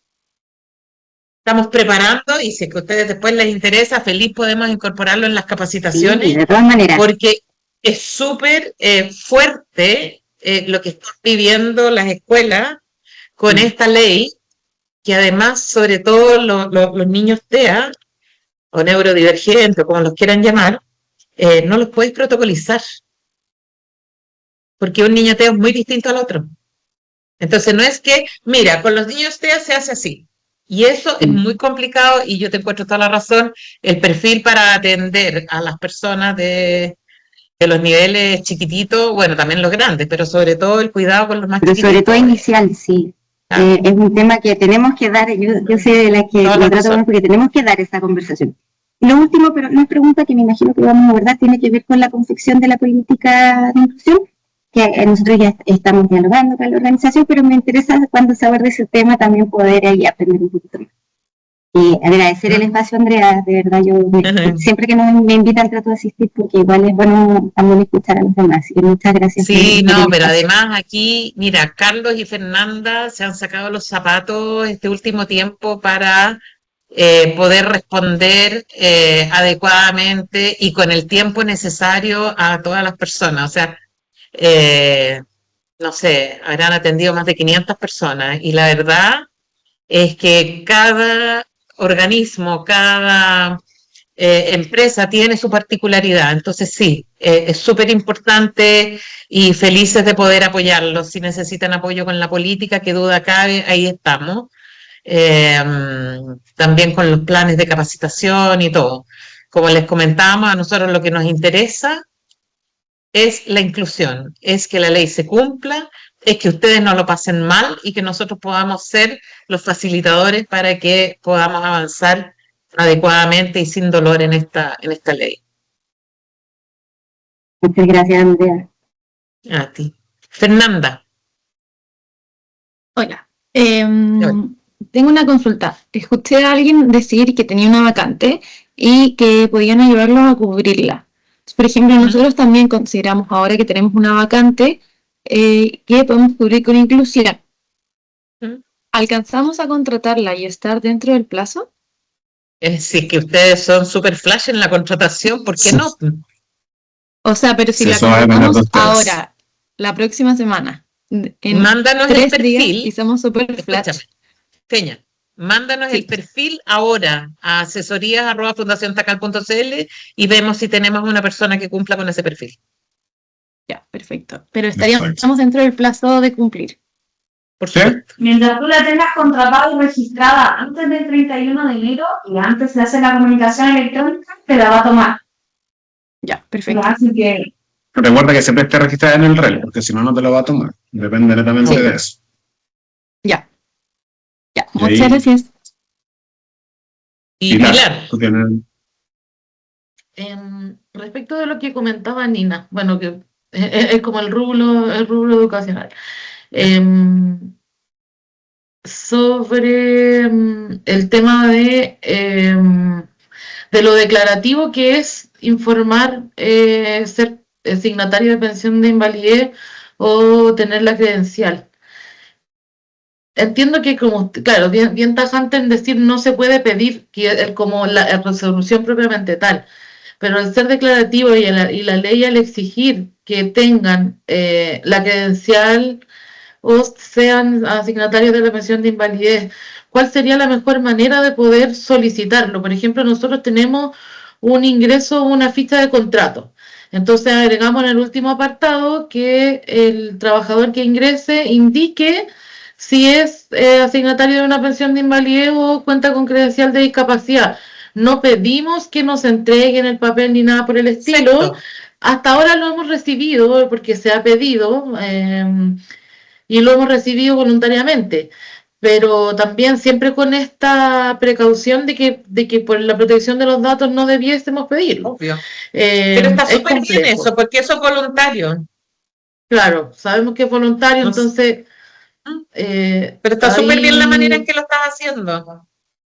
preparando y si es que a ustedes después les interesa, feliz podemos incorporarlo en las capacitaciones. Sí, de todas maneras. Porque es súper fuerte lo que están viviendo las escuelas con esta ley, que además, sobre todo los niños TEA o neurodivergentes, o como los quieran llamar, no los podéis protocolizar. porque un niño TEA es muy distinto al otro. Entonces no es que, mira, con los niños TEA se hace así. Y eso es muy complicado y yo te encuentro toda la razón. El perfil para atender a las personas de los niveles chiquititos, bueno, también los grandes, pero sobre todo el cuidado con los más Pero chiquititos. sobre todo inicial, sí. Es un tema que tenemos que dar, yo soy de la que lo trato más porque tenemos que dar esa conversación. Y lo último, pero una pregunta que me imagino que vamos a abordar, tiene que ver con la confección de la política de inclusión, que nosotros ya estamos dialogando con la organización, pero me interesa cuando se aborde ese tema también poder ahí aprender un poquito más. Y agradecer el espacio, Andrea, de verdad, siempre que me invitan trato de asistir porque igual es bueno también escuchar a los demás. Así que muchas gracias. Sí, no, pero además aquí, mira, Carlos y Fernanda se han sacado los zapatos este último tiempo para poder responder adecuadamente y con el tiempo necesario a todas las personas. O sea, no sé, habrán atendido más de 500 personas y la verdad es que cada organismo, cada empresa tiene su particularidad. Entonces sí, es súper importante y felices de poder apoyarlos. Si necesitan apoyo con la política, que duda cabe, ahí estamos. También con los planes de capacitación y todo. Como les comentábamos, a nosotros lo que nos interesa es la inclusión, es que la ley se cumpla, es que ustedes no lo pasen mal y que nosotros podamos ser los facilitadores para que podamos avanzar adecuadamente y sin dolor en esta ley. Muchas gracias, Andrea. A ti. Fernanda. Hola. Tengo una consulta. Escuché a alguien decir que tenía una vacante y que podían ayudarlos a cubrirla. Por ejemplo, nosotros también consideramos ahora que tenemos una vacante que podemos cubrir con inclusión. ¿Alcanzamos a contratarla y estar dentro del plazo? Sí, que ustedes son super flash en la contratación, ¿por qué no? O sea, pero si Sí, la eso va a depender contratamos de ustedes. ahora, la próxima semana, en Mándanos el 3 perfil. días, y somos super flash. Escúchame, Peña, mándanos el perfil ahora a asesorías@fundaciontacal.cl y vemos si tenemos una persona que cumpla con ese perfil. Ya, perfecto. Pero estamos dentro del plazo de cumplir. Por supuesto. Mientras tú la tengas contratada y registrada antes del 31 de enero y antes de hacer la comunicación electrónica, te la va a tomar. Ya, perfecto. Así que Recuerda que siempre esté registrada en el REL, porque si no, no te lo va a tomar. Depende netamente de eso. Ya. Ya, Y ahí- muchas gracias. Y Pilar. Tú tienes... Respecto de lo que comentaba Nina, bueno, que es como el rubro educacional. Sobre el tema de lo declarativo que es informar, ser signatario de pensión de invalidez o tener la credencial. Entiendo que como, claro, bien tajante en decir no se puede pedir como la resolución propiamente tal, pero al ser declarativo y la ley al exigir que tengan la credencial o sean asignatarios de la pensión de invalidez, ¿cuál sería la mejor manera de poder solicitarlo? Por ejemplo, nosotros tenemos un ingreso, una ficha de contrato. Entonces agregamos en el último apartado que el trabajador que ingrese indique si es asignatario de una pensión de invalidez o cuenta con credencial de discapacidad. No pedimos que nos entreguen el papel ni nada por el estilo. Exacto. Hasta ahora lo hemos recibido porque se ha pedido y lo hemos recibido voluntariamente. Pero también siempre con esta precaución de que por la protección de los datos no debiésemos pedirlo. Obvio. Pero está súper bien eso, porque eso es voluntario. Claro, sabemos que es voluntario, entonces... pero está súper bien la manera en que lo estás haciendo.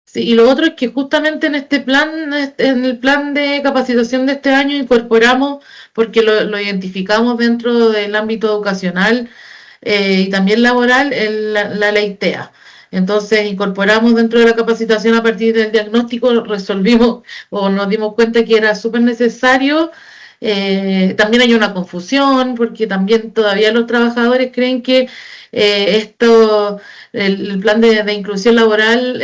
Sí, y lo otro es que justamente en este plan, en el plan de capacitación de este año incorporamos, porque lo identificamos dentro del ámbito educacional y también laboral, la ley TEA. Entonces incorporamos dentro de la capacitación a partir del diagnóstico, resolvimos o nos dimos cuenta que era súper necesario. También hay una confusión porque también todavía los trabajadores creen que el plan de inclusión laboral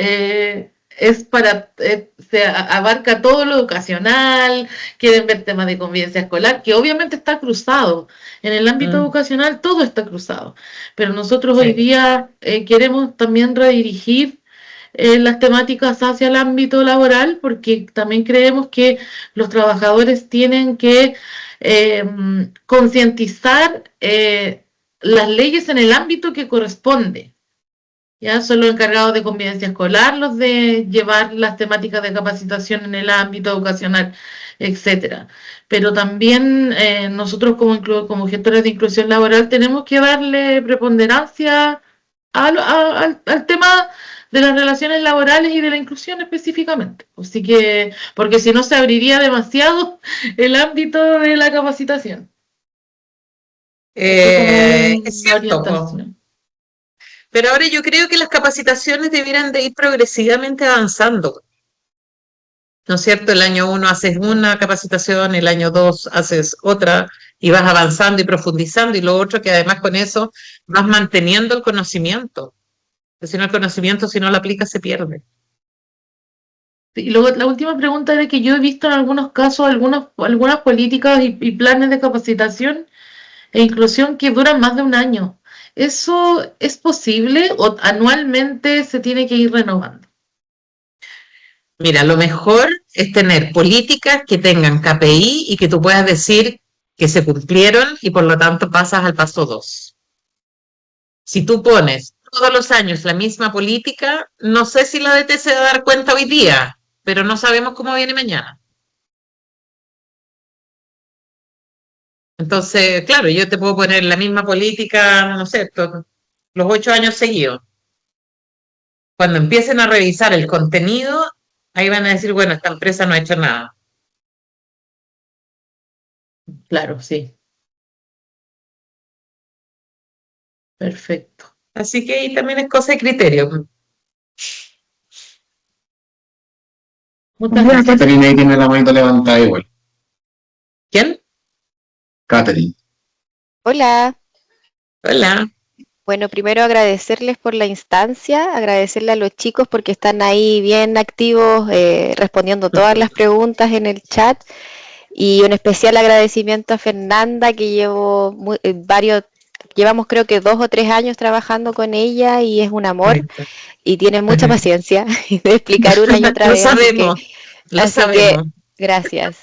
abarca todo lo educacional, quieren ver temas de convivencia escolar, que obviamente está cruzado. En el ámbito educacional todo está cruzado, pero nosotros hoy día queremos también redirigir las temáticas hacia el ámbito laboral, porque también creemos que los trabajadores tienen que concientizar las leyes en el ámbito que corresponde. Ya son los encargados de convivencia escolar, los de llevar las temáticas de capacitación en el ámbito educacional, etcétera. Pero también nosotros como gestores de inclusión laboral tenemos que darle preponderancia al tema de las relaciones laborales y de la inclusión específicamente. Así que, porque si no se abriría demasiado el ámbito de la capacitación. Es cierto. Pero ahora yo creo que las capacitaciones debieran de ir progresivamente avanzando. ¿No es cierto? El año 1 haces una capacitación, el año 2 haces otra, y vas avanzando y profundizando, y lo otro que además con eso vas manteniendo el conocimiento. Porque si no el conocimiento, si no lo aplicas, se pierde. Y luego la última pregunta era que yo he visto en algunos casos algunas políticas y planes de capacitación e inclusión que duran más de un año. ¿Eso es posible o anualmente se tiene que ir renovando? Mira, lo mejor es tener políticas que tengan KPI y que tú puedas decir que se cumplieron y por lo tanto pasas al paso 2. Si tú pones todos los años la misma política, no sé si la DT se va a dar cuenta hoy día, pero no sabemos cómo viene mañana. Entonces, claro, yo te puedo poner la misma política, no sé, los 8 años seguidos. Cuando empiecen a revisar el contenido, ahí van a decir, bueno, esta empresa no ha hecho nada. Claro, sí. Perfecto. Así que ahí también es cosa de criterio. Catherine ahí tiene la manito levantada igual. ¿Quién? Catherine. Hola. Hola. Bueno, primero agradecerles por la instancia, agradecerle a los chicos porque están ahí bien activos respondiendo todas las preguntas en el chat, y un especial agradecimiento a Fernanda, que llevamos creo que 2 o 3 años trabajando con ella y es un amor y tiene mucha paciencia de explicar una y otra vez. Lo sabemos. Gracias.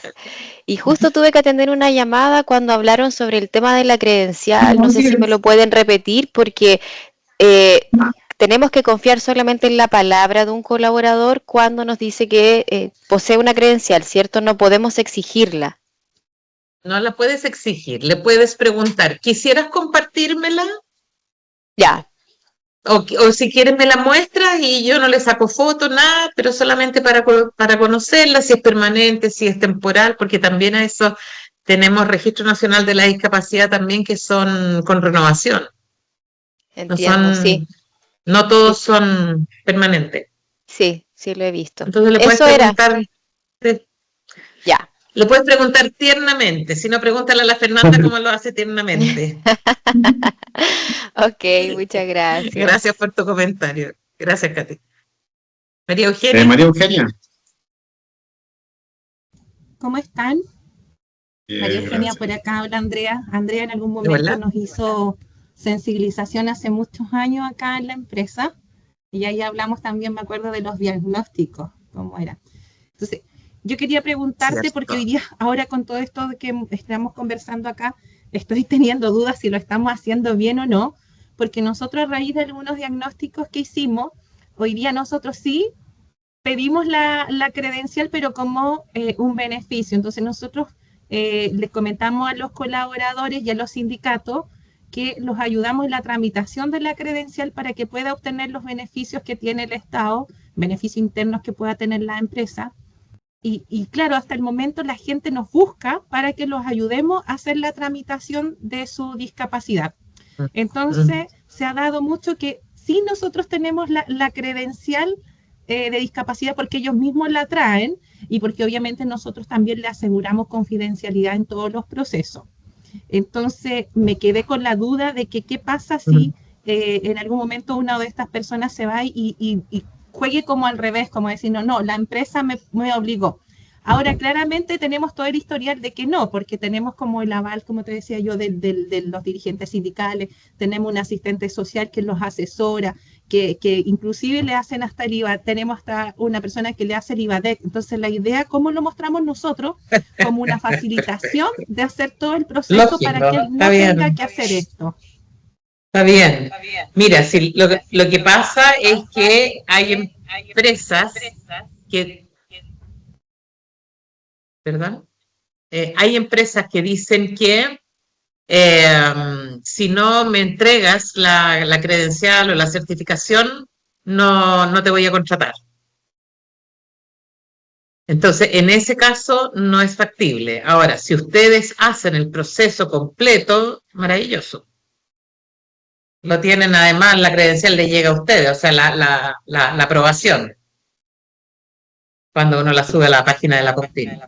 Y justo tuve que atender una llamada cuando hablaron sobre el tema de la credencial. No sé si me lo pueden repetir, porque tenemos que confiar solamente en la palabra de un colaborador cuando nos dice que posee una credencial, ¿cierto? No podemos exigirla. No la puedes exigir, le puedes preguntar, ¿quisieras compartírmela? Ya. O si quieres me la muestras y yo no le saco foto, nada, pero solamente para conocerla, si es permanente, si es temporal, porque también a eso tenemos Registro Nacional de la Discapacidad también, que son con renovación. Entiendo, sí. No todos son permanentes. Sí, sí lo he visto. Entonces le puedes Eso preguntar. Ya. Le puedes preguntar tiernamente, si no, pregúntale a la Fernanda cómo lo hace tiernamente. Ok, muchas gracias. Gracias por tu comentario. Gracias, Katy. María Eugenia. María Eugenia. ¿Cómo están? María Eugenia, por acá habla Andrea. Andrea en algún momento nos hizo sensibilización hace muchos años acá en la empresa, y ahí hablamos también, me acuerdo, de los diagnósticos, cómo era. Entonces, yo quería preguntarte, porque hoy día, ahora con todo esto que estamos conversando acá, estoy teniendo dudas si lo estamos haciendo bien o no, porque nosotros a raíz de algunos diagnósticos que hicimos, hoy día nosotros sí pedimos la credencial, pero como un beneficio. Entonces nosotros les comentamos a los colaboradores y a los sindicatos que los ayudamos en la tramitación de la credencial para que pueda obtener los beneficios que tiene el Estado, beneficios internos que pueda tener la empresa. Y claro, hasta el momento la gente nos busca para que los ayudemos a hacer la tramitación de su discapacidad. Entonces, se ha dado mucho que sí nosotros tenemos la credencial de discapacidad porque ellos mismos la traen y porque obviamente nosotros también le aseguramos confidencialidad en todos los procesos. Entonces, me quedé con la duda de que qué pasa si en algún momento una de estas personas se va y juegue como al revés, como decir, no, la empresa me obligó. Ahora, claramente tenemos todo el historial de que no, porque tenemos como el aval, como te decía yo, de los dirigentes sindicales, tenemos un asistente social que los asesora, que inclusive le hacen hasta el IVA, tenemos hasta una persona que le hace el IVADEC. Entonces, la idea, ¿cómo lo mostramos nosotros? Como una facilitación de hacer todo el proceso. Lógico, para que él no tenga que hacer esto. Está bien. Mira, si lo que pasa es que hay empresas que... ¿Perdón? Hay empresas que dicen que si no me entregas la credencial o la certificación, no te voy a contratar. Entonces, en ese caso no es factible. Ahora, si ustedes hacen el proceso completo, maravilloso. Lo tienen, además, la credencial le llega a ustedes, o sea, la aprobación, cuando uno la sube a la página de la Postil.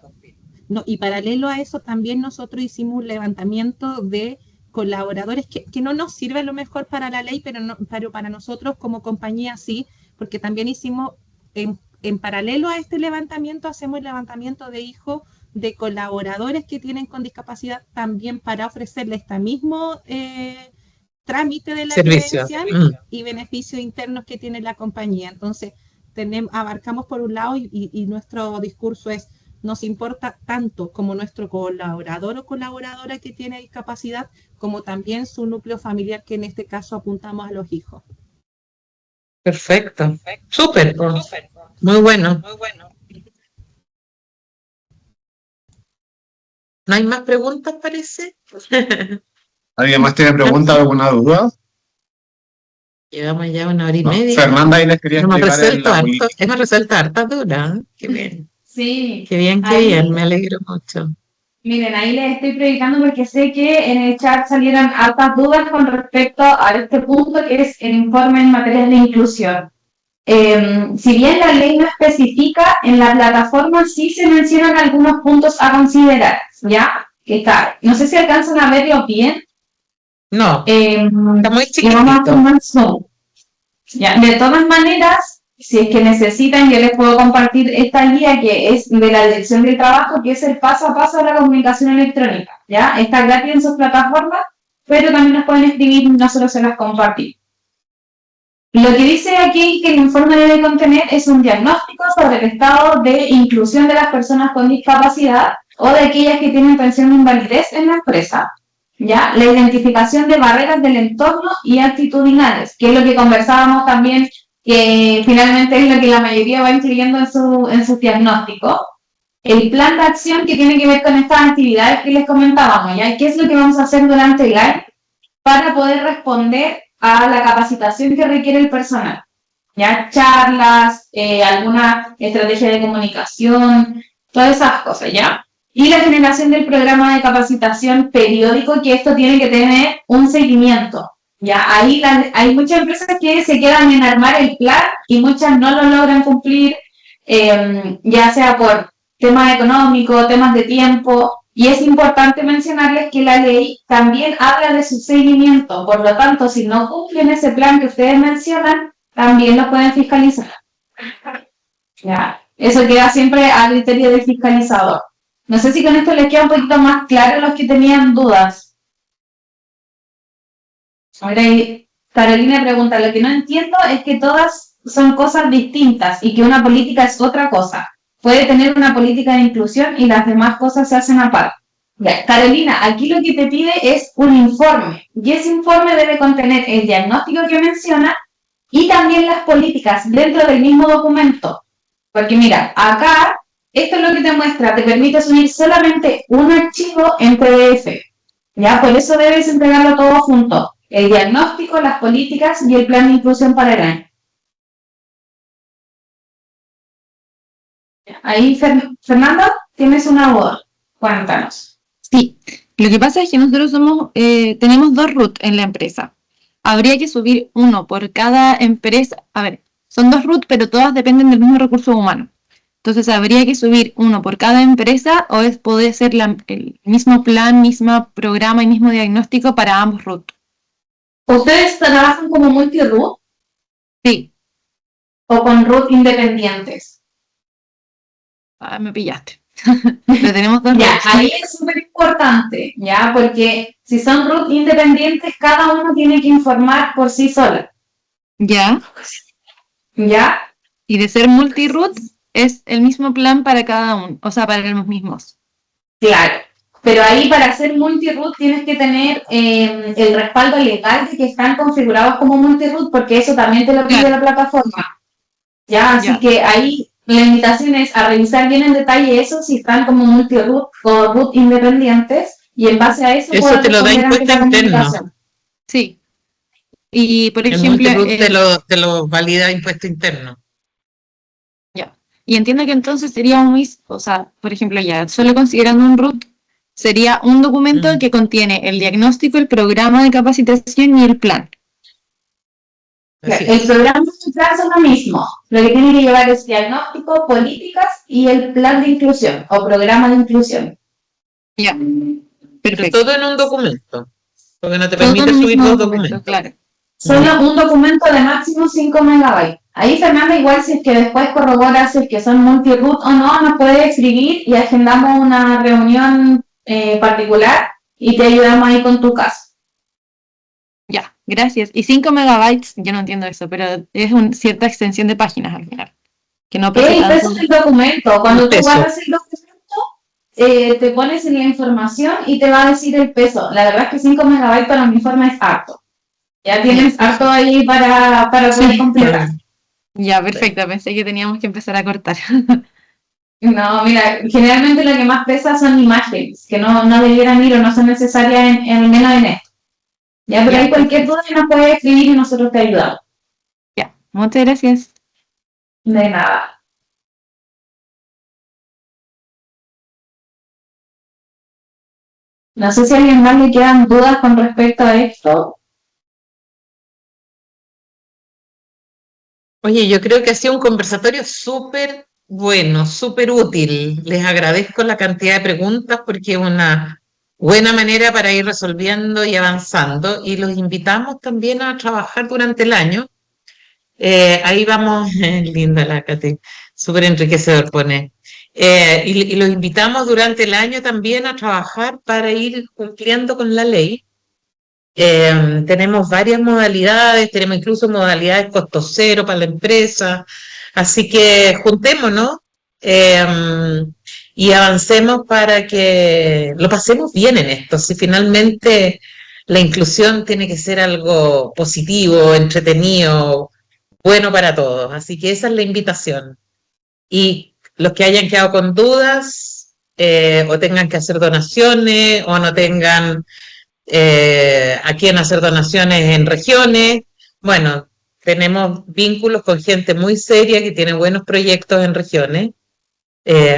No, y paralelo a eso también nosotros hicimos un levantamiento de colaboradores que no nos sirve a lo mejor para la ley, pero para nosotros como compañía sí, porque también hicimos, en paralelo a este levantamiento, hacemos el levantamiento de hijos de colaboradores que tienen con discapacidad también para ofrecerle este mismo trámite de la credencial y beneficios internos que tiene la compañía. Entonces, abarcamos por un lado y nuestro discurso es: nos importa tanto como nuestro colaborador o colaboradora que tiene discapacidad, como también su núcleo familiar, que en este caso apuntamos a los hijos. Perfecto. Súper. Muy bueno. ¿No hay más preguntas, parece? ¿Alguien más tiene preguntas o alguna duda? Llevamos ya 1 hora y media. Fernanda ahí les quería explicar. Hemos resuelto harta dura. Qué bien. Sí. Qué bien, me alegro mucho. Miren, ahí les estoy predicando porque sé que en el chat salieron hartas dudas con respecto a este punto, que es el informe en materia de inclusión. Si bien la ley no especifica, en la plataforma sí se mencionan algunos puntos a considerar, ¿ya? Que está, no sé si alcanzan a verlo bien. No, está muy chiquitito. Vamos a tomar zoom. Ya, de todas maneras, si es que necesitan, yo les puedo compartir esta guía que es de la Dirección del Trabajo, que es el paso a paso de la comunicación electrónica, ¿ya? Está gratis en sus plataformas, pero también nos pueden escribir y nosotros se las compartimos. Lo que dice aquí que el informe debe contener es un diagnóstico sobre el estado de inclusión de las personas con discapacidad o de aquellas que tienen pensión de invalidez en la empresa, ¿ya? La identificación de barreras del entorno y actitudinales, que es lo que conversábamos también, que finalmente es lo que la mayoría va incluyendo en su diagnóstico. El plan de acción que tiene que ver con estas actividades que les comentábamos, ¿ya? ¿Qué es lo que vamos a hacer durante el año para poder responder a la capacitación que requiere el personal? ¿Ya? Charlas, alguna estrategia de comunicación, todas esas cosas, ¿ya? Y la generación del programa de capacitación periódico, que esto tiene que tener un seguimiento. Ya, ahí hay muchas empresas que se quedan en armar el plan y muchas no lo logran cumplir, ya sea por temas económicos, temas de tiempo, y es importante mencionarles que la ley también habla de su seguimiento. Por lo tanto, si no cumplen ese plan que ustedes mencionan, también lo pueden fiscalizar. Ya, eso queda siempre a criterio del fiscalizador. No sé si con esto les queda un poquito más claro a los que tenían dudas. Ahora, Carolina pregunta, lo que no entiendo es que todas son cosas distintas y que una política es otra cosa. Puede tener una política de inclusión y las demás cosas se hacen aparte. Ya, Carolina, aquí lo que te pide es un informe y ese informe debe contener el diagnóstico que menciona y también las políticas dentro del mismo documento. Porque mira, acá, esto es lo que te muestra, te permite subir solamente un archivo en PDF. Ya, por eso debes entregarlo todo junto. El diagnóstico, las políticas y el plan de inclusión para el año. Ahí, Fernanda, tienes una duda. Cuéntanos. Sí, lo que pasa es que nosotros tenemos 2 RUT en la empresa. Habría que subir uno por cada empresa. A ver, son 2 RUT, pero todas dependen del mismo recurso humano. Entonces, habría que subir uno por cada empresa o puede ser el mismo plan, mismo programa y mismo diagnóstico para ambos RUT. ¿Ustedes trabajan como multi-RUT? Sí. o con root independientes? Ah, me pillaste. Pero tenemos dos Ya, roots. ahí es súper importante, ¿ya? Porque si son root independientes, cada uno tiene que informar por sí sola. Ya. ¿Ya? Y de ser multi-root, es el mismo plan para cada uno, o sea, para los mismos. Claro. Pero ahí para hacer multi-root tienes que tener el respaldo legal de que están configurados como multi-root, porque eso también te lo pide la plataforma. ¿Ya? Así que ahí la invitación es a revisar bien en detalle eso, si están como multi-root o root independientes, y en base a eso Eso te lo da responder ante impuesto la interno. comunicación. Sí. Y por El ejemplo, multiroot te lo valida impuesto interno. ya. Y entiendo que entonces sería o sea, por ejemplo, ya, solo considerando un root, sería un documento que contiene el diagnóstico, el programa de capacitación y el plan. El programa y el plan son lo mismo. Lo que tiene que llevar es diagnóstico, políticas y el plan de inclusión o programa de inclusión. Ya. Pero todo en un documento, porque no te Todo permite en un subir mismo dos documento, documentos. Claro. Solo un documento de máximo 5 megabytes. Ahí, Fernanda, igual si es que después corroboras si es que son multi-root o no, nos puedes escribir y agendamos una reunión particular y te ayudamos ahí con tu caso. Ya, gracias. Y 5 megabytes, yo no entiendo eso, pero es cierta extensión de páginas al final. Que no pasa El peso tanto. del documento. Cuando El tú peso. guardas el documento, te pones en la información y te va a decir el peso. La verdad es que 5 megabytes para mi informe es harto. Ya tienes harto ahí para poder completar. Ya, perfecto. Pensé que teníamos que empezar a cortar. No, mira, generalmente lo que más pesa son imágenes, que no debieran ir o no son necesarias al menos en esto. Ya, pero hay cualquier duda que nos puedes escribir y nosotros te ayudamos. Ya, muchas gracias. De nada. No sé si a alguien más le quedan dudas con respecto a esto. Oye, yo creo que ha sido un conversatorio súper bueno, súper útil. Les agradezco la cantidad de preguntas porque es una buena manera para ir resolviendo y avanzando. Y los invitamos también a trabajar durante el año. Ahí vamos, linda la Cati, súper enriquecedor pone. Y los invitamos durante el año también a trabajar para ir cumpliendo con la ley. Tenemos varias modalidades, tenemos incluso modalidades costo cero para la empresa, así que juntémonos y avancemos para que lo pasemos bien en esto. Si finalmente la inclusión tiene que ser algo positivo, entretenido, bueno para todos, así que esa es la invitación. Y los que hayan quedado con dudas o tengan que hacer donaciones o no tengan a quién hacer donaciones en regiones. Bueno, tenemos vínculos con gente muy seria que tiene buenos proyectos en regiones.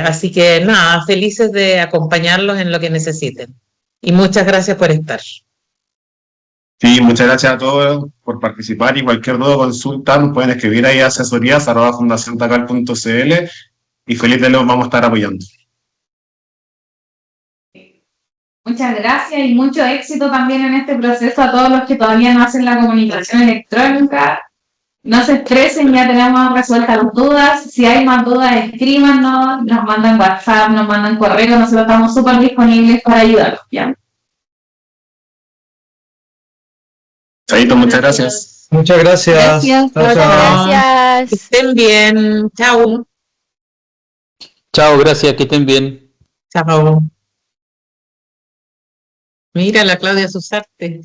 Así que nada, felices de acompañarlos en lo que necesiten. Y muchas gracias por estar. Sí, muchas gracias a todos por participar y cualquier duda o consulta nos pueden escribir ahí a asesorías@fundaciontacal.cl y feliz de los vamos a estar apoyando. Muchas gracias y mucho éxito también en este proceso a todos los que todavía no hacen la comunicación electrónica. No se estresen, ya tenemos resueltas las dudas. Si hay más dudas, escríbanos, nos mandan WhatsApp, nos mandan correo, nosotros estamos súper disponibles para ayudarlos, ¿ya? Chaito, muchas gracias. Muchas gracias. Gracias, Chao, muchas chao. gracias. Que estén bien. Chao. Chao, gracias, que estén bien. Chao. Mira la Claudia Susarte.